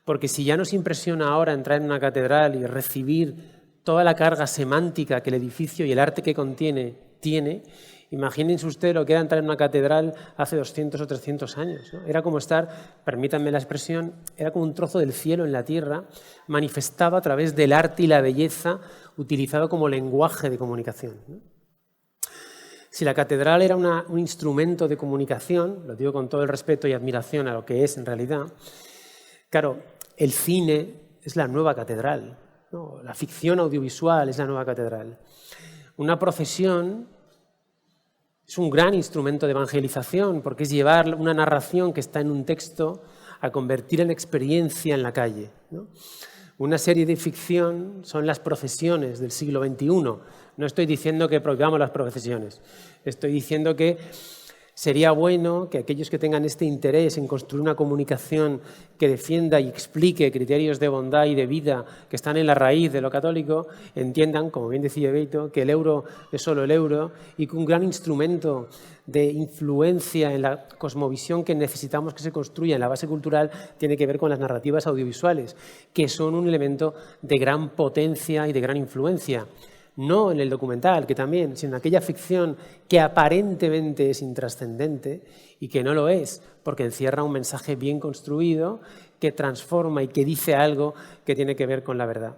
Porque si ya nos impresiona ahora entrar en una catedral y recibir toda la carga semántica que el edificio y el arte que contiene tiene, imagínense usted lo que era entrar en una catedral hace 200 o 300 años, ¿no? Era como estar, permítanme la expresión, era como un trozo del cielo en la tierra, manifestado a través del arte y la belleza, utilizado como lenguaje de comunicación, ¿no? Si la catedral era un instrumento de comunicación, lo digo con todo el respeto y admiración a lo que es en realidad, claro, el cine es la nueva catedral, ¿no? La ficción audiovisual es la nueva catedral. Una procesión es un gran instrumento de evangelización porque es llevar una narración que está en un texto a convertir en experiencia en la calle, ¿no? Una serie de ficción son las procesiones del siglo XXI. No estoy diciendo que prohibamos las procesiones, estoy diciendo que sería bueno que aquellos que tengan este interés en construir una comunicación que defienda y explique criterios de bondad y de vida que están en la raíz de lo católico, entiendan, como bien decía Beito, que el euro es solo el euro y que un gran instrumento de influencia en la cosmovisión que necesitamos que se construya en la base cultural tiene que ver con las narrativas audiovisuales, que son un elemento de gran potencia y de gran influencia. No en el documental, que también, sino en aquella ficción que aparentemente es intrascendente y que no lo es, porque encierra un mensaje bien construido que transforma y que dice algo que tiene que ver con la verdad.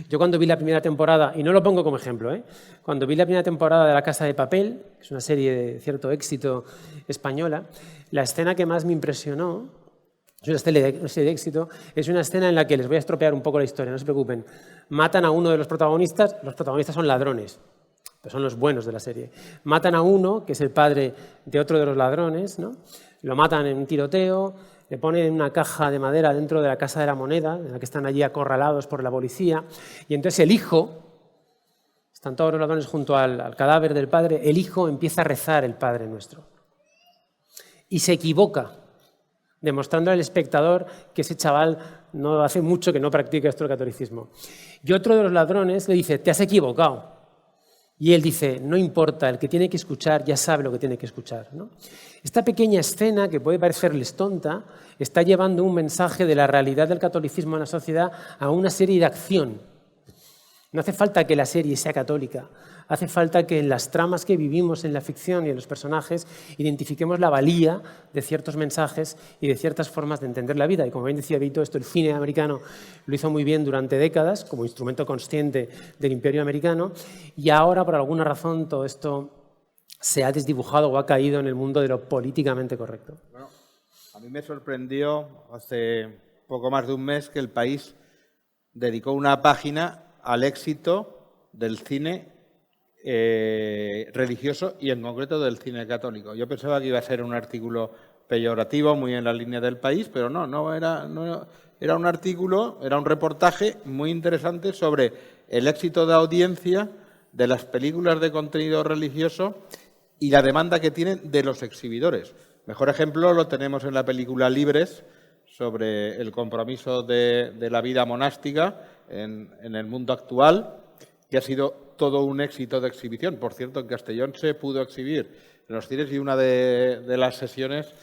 Yo cuando vi la primera temporada, y no lo pongo como ejemplo, cuando vi la primera temporada de La Casa de Papel, que es una serie de cierto éxito española, la escena que más me impresionó, es una serie de éxito, es una escena en la que les voy a estropear un poco la historia, no se preocupen. Matan a uno de los protagonistas son ladrones, pero son los buenos de la serie. Matan a uno, que es el padre de otro de los ladrones, ¿no? Lo matan en un tiroteo, le ponen una caja de madera dentro de la Casa de la Moneda, en la que están allí acorralados por la policía, y entonces el hijo, están todos los ladrones junto al cadáver del padre, el hijo empieza a rezar el Padre Nuestro. Y se equivoca, demostrando al espectador que ese chaval no hace mucho que no practica esto del catolicismo. Y otro de los ladrones le dice, te has equivocado. Y él dice, no importa, el que tiene que escuchar ya sabe lo que tiene que escuchar, ¿no? Esta pequeña escena, que puede parecerles tonta, está llevando un mensaje de la realidad del catolicismo en la sociedad a una serie de acción. No hace falta que la serie sea católica, hace falta que en las tramas que vivimos en la ficción y en los personajes identifiquemos la valía de ciertos mensajes y de ciertas formas de entender la vida. Y como bien decía Vito, esto el cine americano lo hizo muy bien durante décadas como instrumento consciente del imperio americano, y ahora por alguna razón todo esto se ha desdibujado o ha caído en el mundo de lo políticamente correcto. Bueno, a mí me sorprendió hace poco más de un mes que El País dedicó una página al éxito del cine religioso y en concreto del cine católico. Yo pensaba que iba a ser un artículo peyorativo, muy en la línea del País, pero no era un artículo, era un reportaje muy interesante sobre el éxito de audiencia de las películas de contenido religioso y la demanda que tienen de los exhibidores. Mejor ejemplo lo tenemos en la película Libres, sobre el compromiso de la vida monástica en el mundo actual, que ha sido todo un éxito de exhibición. Por cierto, en Castellón se pudo exhibir en los cines y una de las sesiones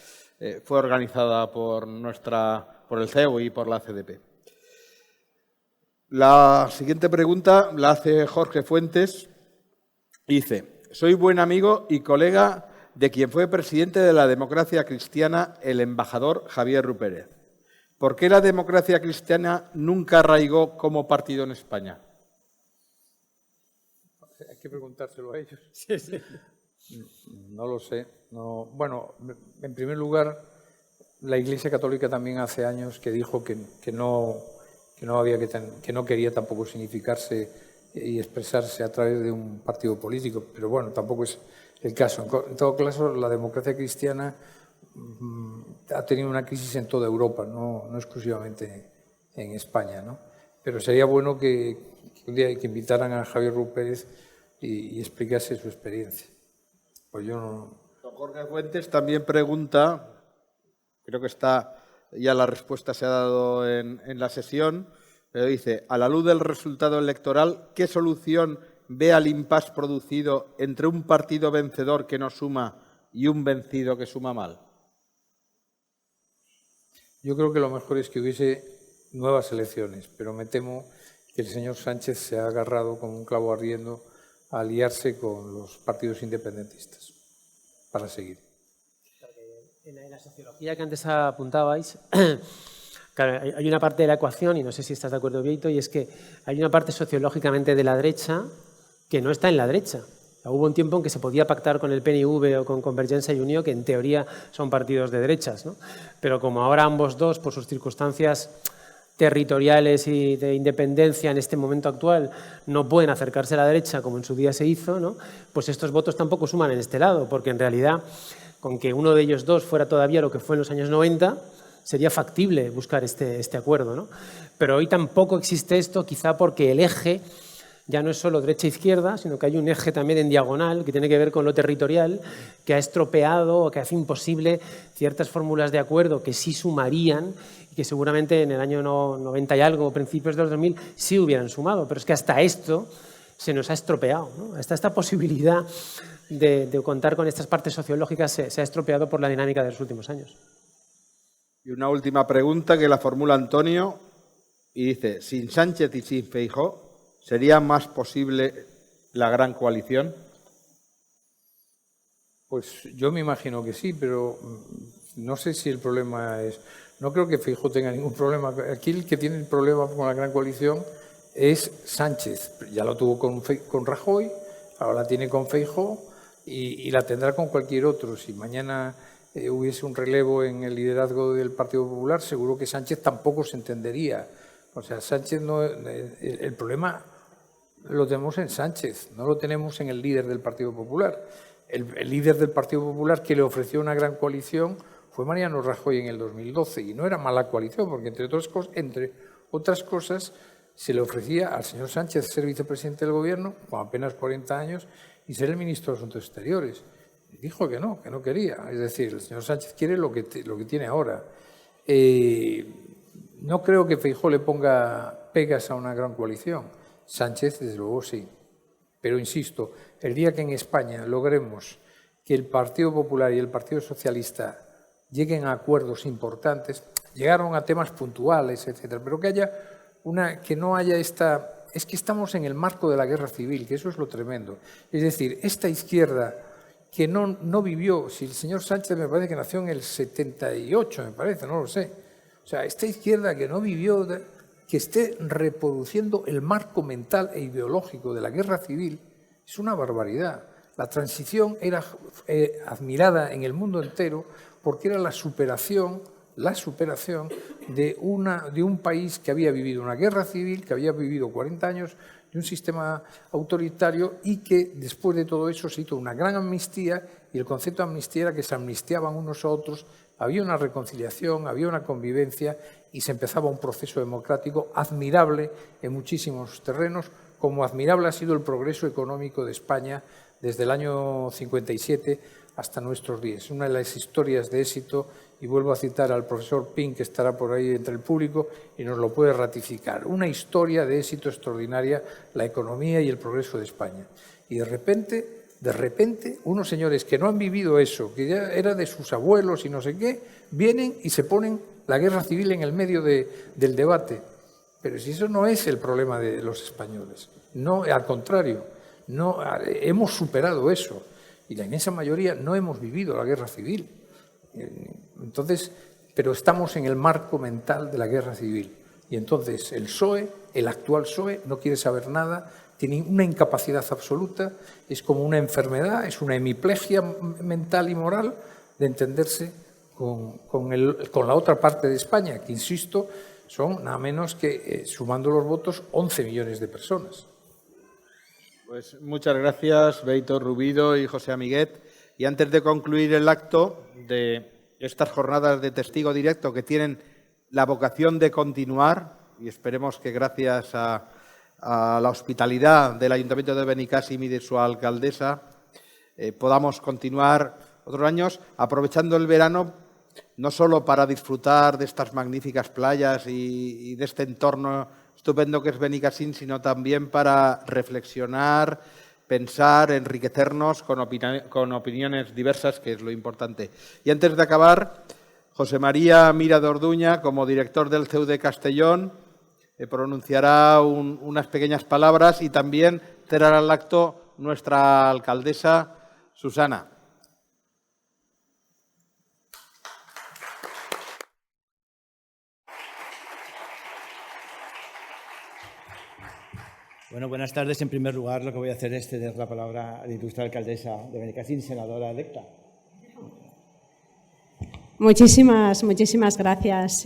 fue organizada por el CEU y por la CDP. La siguiente pregunta la hace Jorge Fuentes. Dice, soy buen amigo y colega de quien fue presidente de la democracia cristiana, el embajador Javier Rupérez. ¿Por qué la democracia cristiana nunca arraigó como partido en España? Hay que preguntárselo a ellos. Sí, sí. No lo sé. No. Bueno, en primer lugar, la Iglesia Católica también hace años que dijo que no quería tampoco significarse y expresarse a través de un partido político, pero bueno, tampoco es el caso. En todo caso, la democracia cristiana ha tenido una crisis en toda Europa, no exclusivamente en España, ¿no? Pero sería bueno que un día invitaran a Javier Rupérez y explicase su experiencia. Pues yo no. Don Jorge Fuentes también pregunta, creo que ya la respuesta se ha dado en la sesión, pero dice, a la luz del resultado electoral, ¿qué solución ve al impasse producido entre un partido vencedor que no suma y un vencido que suma mal? Yo creo que lo mejor es que hubiese nuevas elecciones, pero me temo que el señor Sánchez se ha agarrado como un clavo ardiendo a aliarse con los partidos independentistas para seguir. En la sociología que antes apuntabais, claro, hay una parte de la ecuación, y no sé si estás de acuerdo, Vieito, y es que hay una parte sociológicamente de la derecha que no está en la derecha. Hubo un tiempo en que se podía pactar con el PNV o con Convergencia y Unió, que en teoría son partidos de derechas, ¿no? Pero como ahora ambos dos, por sus circunstancias territoriales y de independencia en este momento actual, no pueden acercarse a la derecha como en su día se hizo, ¿no? Pues estos votos tampoco suman en este lado, porque en realidad, con que uno de ellos dos fuera todavía lo que fue en los años 90, sería factible buscar este acuerdo, ¿no? Pero hoy tampoco existe esto, quizá porque el eje ya no es solo derecha-izquierda, sino que hay un eje también en diagonal que tiene que ver con lo territorial, que ha estropeado o que hace imposible ciertas fórmulas de acuerdo que sí sumarían y que seguramente en el año 90 y algo, principios de los 2000, sí hubieran sumado. Pero es que hasta esto se nos ha estropeado, ¿no? Hasta esta posibilidad de contar con estas partes sociológicas se ha estropeado por la dinámica de los últimos años. Y una última pregunta que la formula Antonio y dice, sin Sánchez y sin Feijóo, ¿sería más posible la gran coalición? Pues yo me imagino que sí, pero no sé si el problema es... No creo que Feijóo tenga ningún problema. Aquí el que tiene el problema con la gran coalición es Sánchez. Ya lo tuvo con Rajoy, ahora la tiene con Feijóo y la tendrá con cualquier otro. Si mañana hubiese un relevo en el liderazgo del Partido Popular, seguro que Sánchez tampoco se entendería. O sea, Sánchez no... El problema lo tenemos en Sánchez, no lo tenemos en el líder del Partido Popular. El líder del Partido Popular que le ofreció una gran coalición fue Mariano Rajoy en el 2012 y no era mala coalición porque entre otras cosas se le ofrecía al señor Sánchez ser vicepresidente del gobierno con apenas 40 años y ser el ministro de Asuntos Exteriores. Y dijo que no quería. Es decir, el señor Sánchez quiere lo que tiene ahora. No creo que Feijóo le ponga pegas a una gran coalición. Sánchez, desde luego, sí. Pero insisto, el día que en España logremos que el Partido Popular y el Partido Socialista lleguen a acuerdos importantes, llegaron a temas puntuales, etcétera, pero que no haya esta... Es que estamos en el marco de la guerra civil, que eso es lo tremendo. Es decir, esta izquierda que no vivió, si el señor Sánchez me parece que nació en el 78, me parece, no lo sé. O sea, esta izquierda que no vivió, que esté reproduciendo el marco mental e ideológico de la guerra civil, es una barbaridad. La transición era admirada en el mundo entero porque era la superación de un país que había vivido una guerra civil, que había vivido 40 años de un sistema autoritario y que después de todo eso se hizo una gran amnistía, y el concepto de amnistía era que se amnistiaban unos a otros, había una reconciliación, había una convivencia y se empezaba un proceso democrático admirable en muchísimos terrenos, como admirable ha sido el progreso económico de España desde el año 57 hasta nuestros días. Una de las historias de éxito, y vuelvo a citar al profesor Pink, que estará por ahí entre el público y nos lo puede ratificar. Una historia de éxito extraordinaria, la economía y el progreso de España. Y de repente, unos señores que no han vivido eso, que ya era de sus abuelos y no sé qué, vienen y se ponen la guerra civil en el medio del debate. Pero si eso no es el problema de los españoles, no, al contrario, no, hemos superado eso y la inmensa mayoría no hemos vivido la guerra civil. Entonces, pero estamos en el marco mental de la guerra civil y entonces el PSOE, el actual PSOE, no quiere saber nada, tiene una incapacidad absoluta, es como una enfermedad, es una hemiplegia mental y moral de entenderse con la otra parte de España, que insisto, son nada menos que, sumando los votos, 11 millones de personas. Pues muchas gracias, Beito Rubido y José Amiguet. Y antes de concluir el acto de estas jornadas de testigo directo que tienen la vocación de continuar, y esperemos que gracias a la hospitalidad del Ayuntamiento de Benicàssim y de su alcaldesa podamos continuar otros años, aprovechando el verano no solo para disfrutar de estas magníficas playas y de este entorno estupendo que es Benicàssim, sino también para reflexionar, pensar, enriquecernos con opiniones diversas, que es lo importante. Y antes de acabar, José María Mira de Orduña, como director del CEU de Castellón, pronunciará unas pequeñas palabras y también cerrará el acto nuestra alcaldesa, Susana. Bueno, buenas tardes. En primer lugar, lo que voy a hacer es ceder la palabra a la ilustre alcaldesa de Benicàssim, senadora electa. Muchísimas gracias,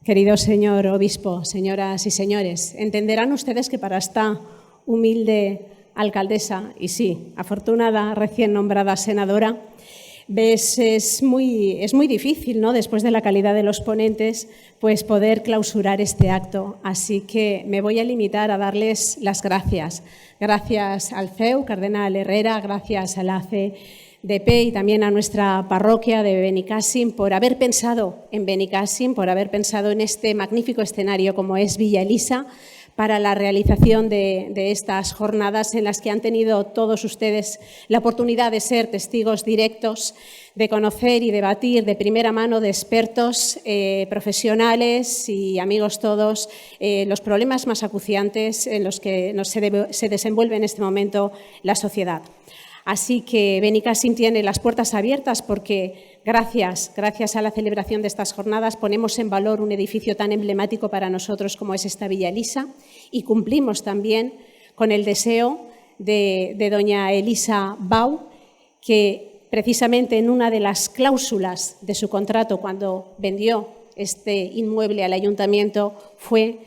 querido señor obispo, señoras y señores. Entenderán ustedes que para esta humilde alcaldesa, y sí, afortunada, recién nombrada senadora, es muy difícil, ¿no?, después de la calidad de los ponentes, pues poder clausurar este acto. Así que me voy a limitar a darles las gracias. Gracias al CEU, Cardenal Herrera, gracias a la CDP y también a nuestra parroquia de Benicàssim por haber pensado en Benicàssim, por haber pensado en este magnífico escenario como es Villa Elisa, para la realización de estas jornadas en las que han tenido todos ustedes la oportunidad de ser testigos directos, de conocer y debatir de primera mano de expertos, profesionales y amigos todos, los problemas más acuciantes en los que se desenvuelve en este momento la sociedad. Así que Benicàssim tiene las puertas abiertas porque gracias a la celebración de estas jornadas ponemos en valor un edificio tan emblemático para nosotros como es esta Villa Elisa y cumplimos también con el deseo de doña Elisa Bau, que precisamente en una de las cláusulas de su contrato cuando vendió este inmueble al ayuntamiento fue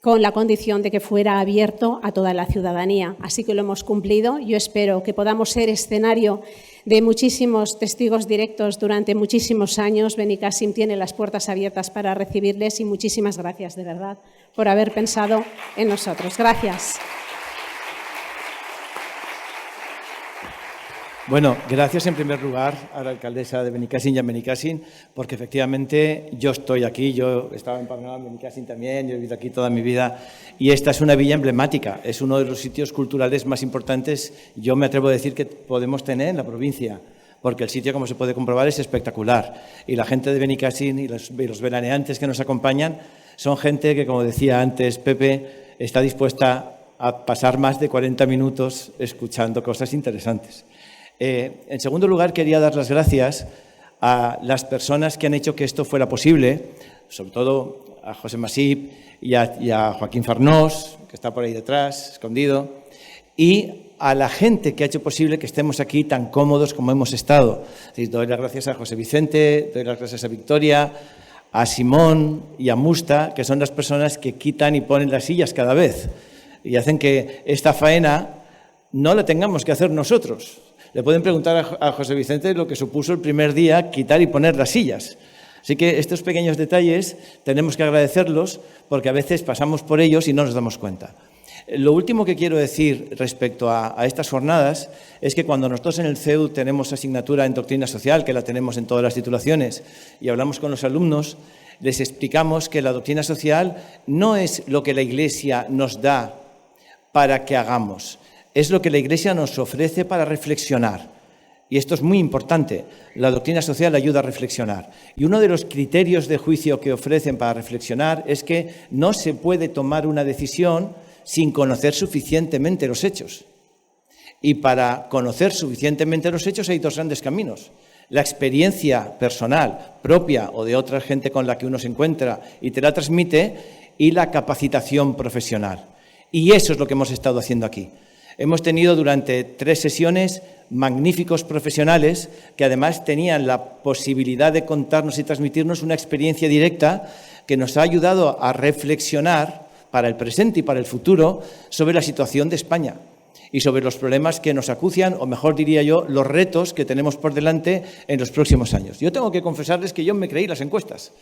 con la condición de que fuera abierto a toda la ciudadanía. Así que lo hemos cumplido. Yo espero que podamos ser escenario de muchísimos testigos directos durante muchísimos años. Benicàssim tiene las puertas abiertas para recibirles y muchísimas gracias, de verdad, por haber pensado en nosotros. Gracias. Bueno, gracias en primer lugar a la alcaldesa de Benicàssim y a Benicàssim, porque efectivamente yo estoy aquí, yo estaba empadronado en Benicàssim también, yo he vivido aquí toda mi vida y esta es una villa emblemática, es uno de los sitios culturales más importantes, yo me atrevo a decir, que podemos tener en la provincia, porque el sitio, como se puede comprobar, es espectacular y la gente de Benicàssim y los veraneantes que nos acompañan son gente que, como decía antes Pepe, está dispuesta a pasar más de 40 minutos escuchando cosas interesantes. En segundo lugar, quería dar las gracias a las personas que han hecho que esto fuera posible, sobre todo a José Masip y a Joaquín Farnós, que está por ahí detrás, escondido, y a la gente que ha hecho posible que estemos aquí tan cómodos como hemos estado. Doy las gracias a José Vicente, doy las gracias a Victoria, a Simón y a Musta, que son las personas que quitan y ponen las sillas cada vez y hacen que esta faena no la tengamos que hacer nosotros. Le pueden preguntar a José Vicente lo que supuso el primer día quitar y poner las sillas. Así que estos pequeños detalles tenemos que agradecerlos porque a veces pasamos por ellos y no nos damos cuenta. Lo último que quiero decir respecto a estas jornadas es que cuando nosotros en el CEU tenemos asignatura en doctrina social, que la tenemos en todas las titulaciones, y hablamos con los alumnos, les explicamos que la doctrina social no es lo que la Iglesia nos da para que hagamos, es lo que la Iglesia nos ofrece para reflexionar. Y esto es muy importante. La doctrina social ayuda a reflexionar. Y uno de los criterios de juicio que ofrecen para reflexionar es que no se puede tomar una decisión sin conocer suficientemente los hechos. Y para conocer suficientemente los hechos hay dos grandes caminos. La experiencia personal, propia o de otra gente con la que uno se encuentra y te la transmite, y la capacitación profesional. Y eso es lo que hemos estado haciendo aquí. Hemos tenido durante 3 sesiones magníficos profesionales que además tenían la posibilidad de contarnos y transmitirnos una experiencia directa que nos ha ayudado a reflexionar para el presente y para el futuro sobre la situación de España y sobre los problemas que nos acucian, o mejor diría yo, los retos que tenemos por delante en los próximos años. Yo tengo que confesarles que yo me creí las encuestas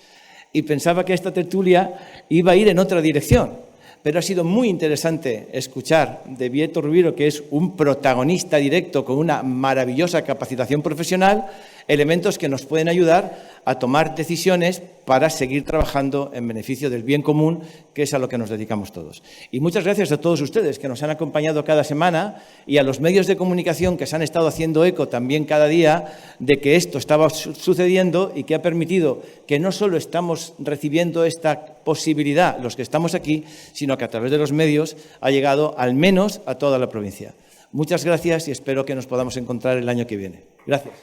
y pensaba que esta tertulia iba a ir en otra dirección. Pero ha sido muy interesante escuchar de Bieto Rubiro, que es un protagonista directo con una maravillosa capacitación profesional, elementos que nos pueden ayudar a tomar decisiones para seguir trabajando en beneficio del bien común, que es a lo que nos dedicamos todos. Y muchas gracias a todos ustedes que nos han acompañado cada semana y a los medios de comunicación que se han estado haciendo eco también cada día de que esto estaba sucediendo y que ha permitido que no solo estamos recibiendo esta posibilidad los que estamos aquí, sino que a través de los medios ha llegado al menos a toda la provincia. Muchas gracias y espero que nos podamos encontrar el año que viene. Gracias.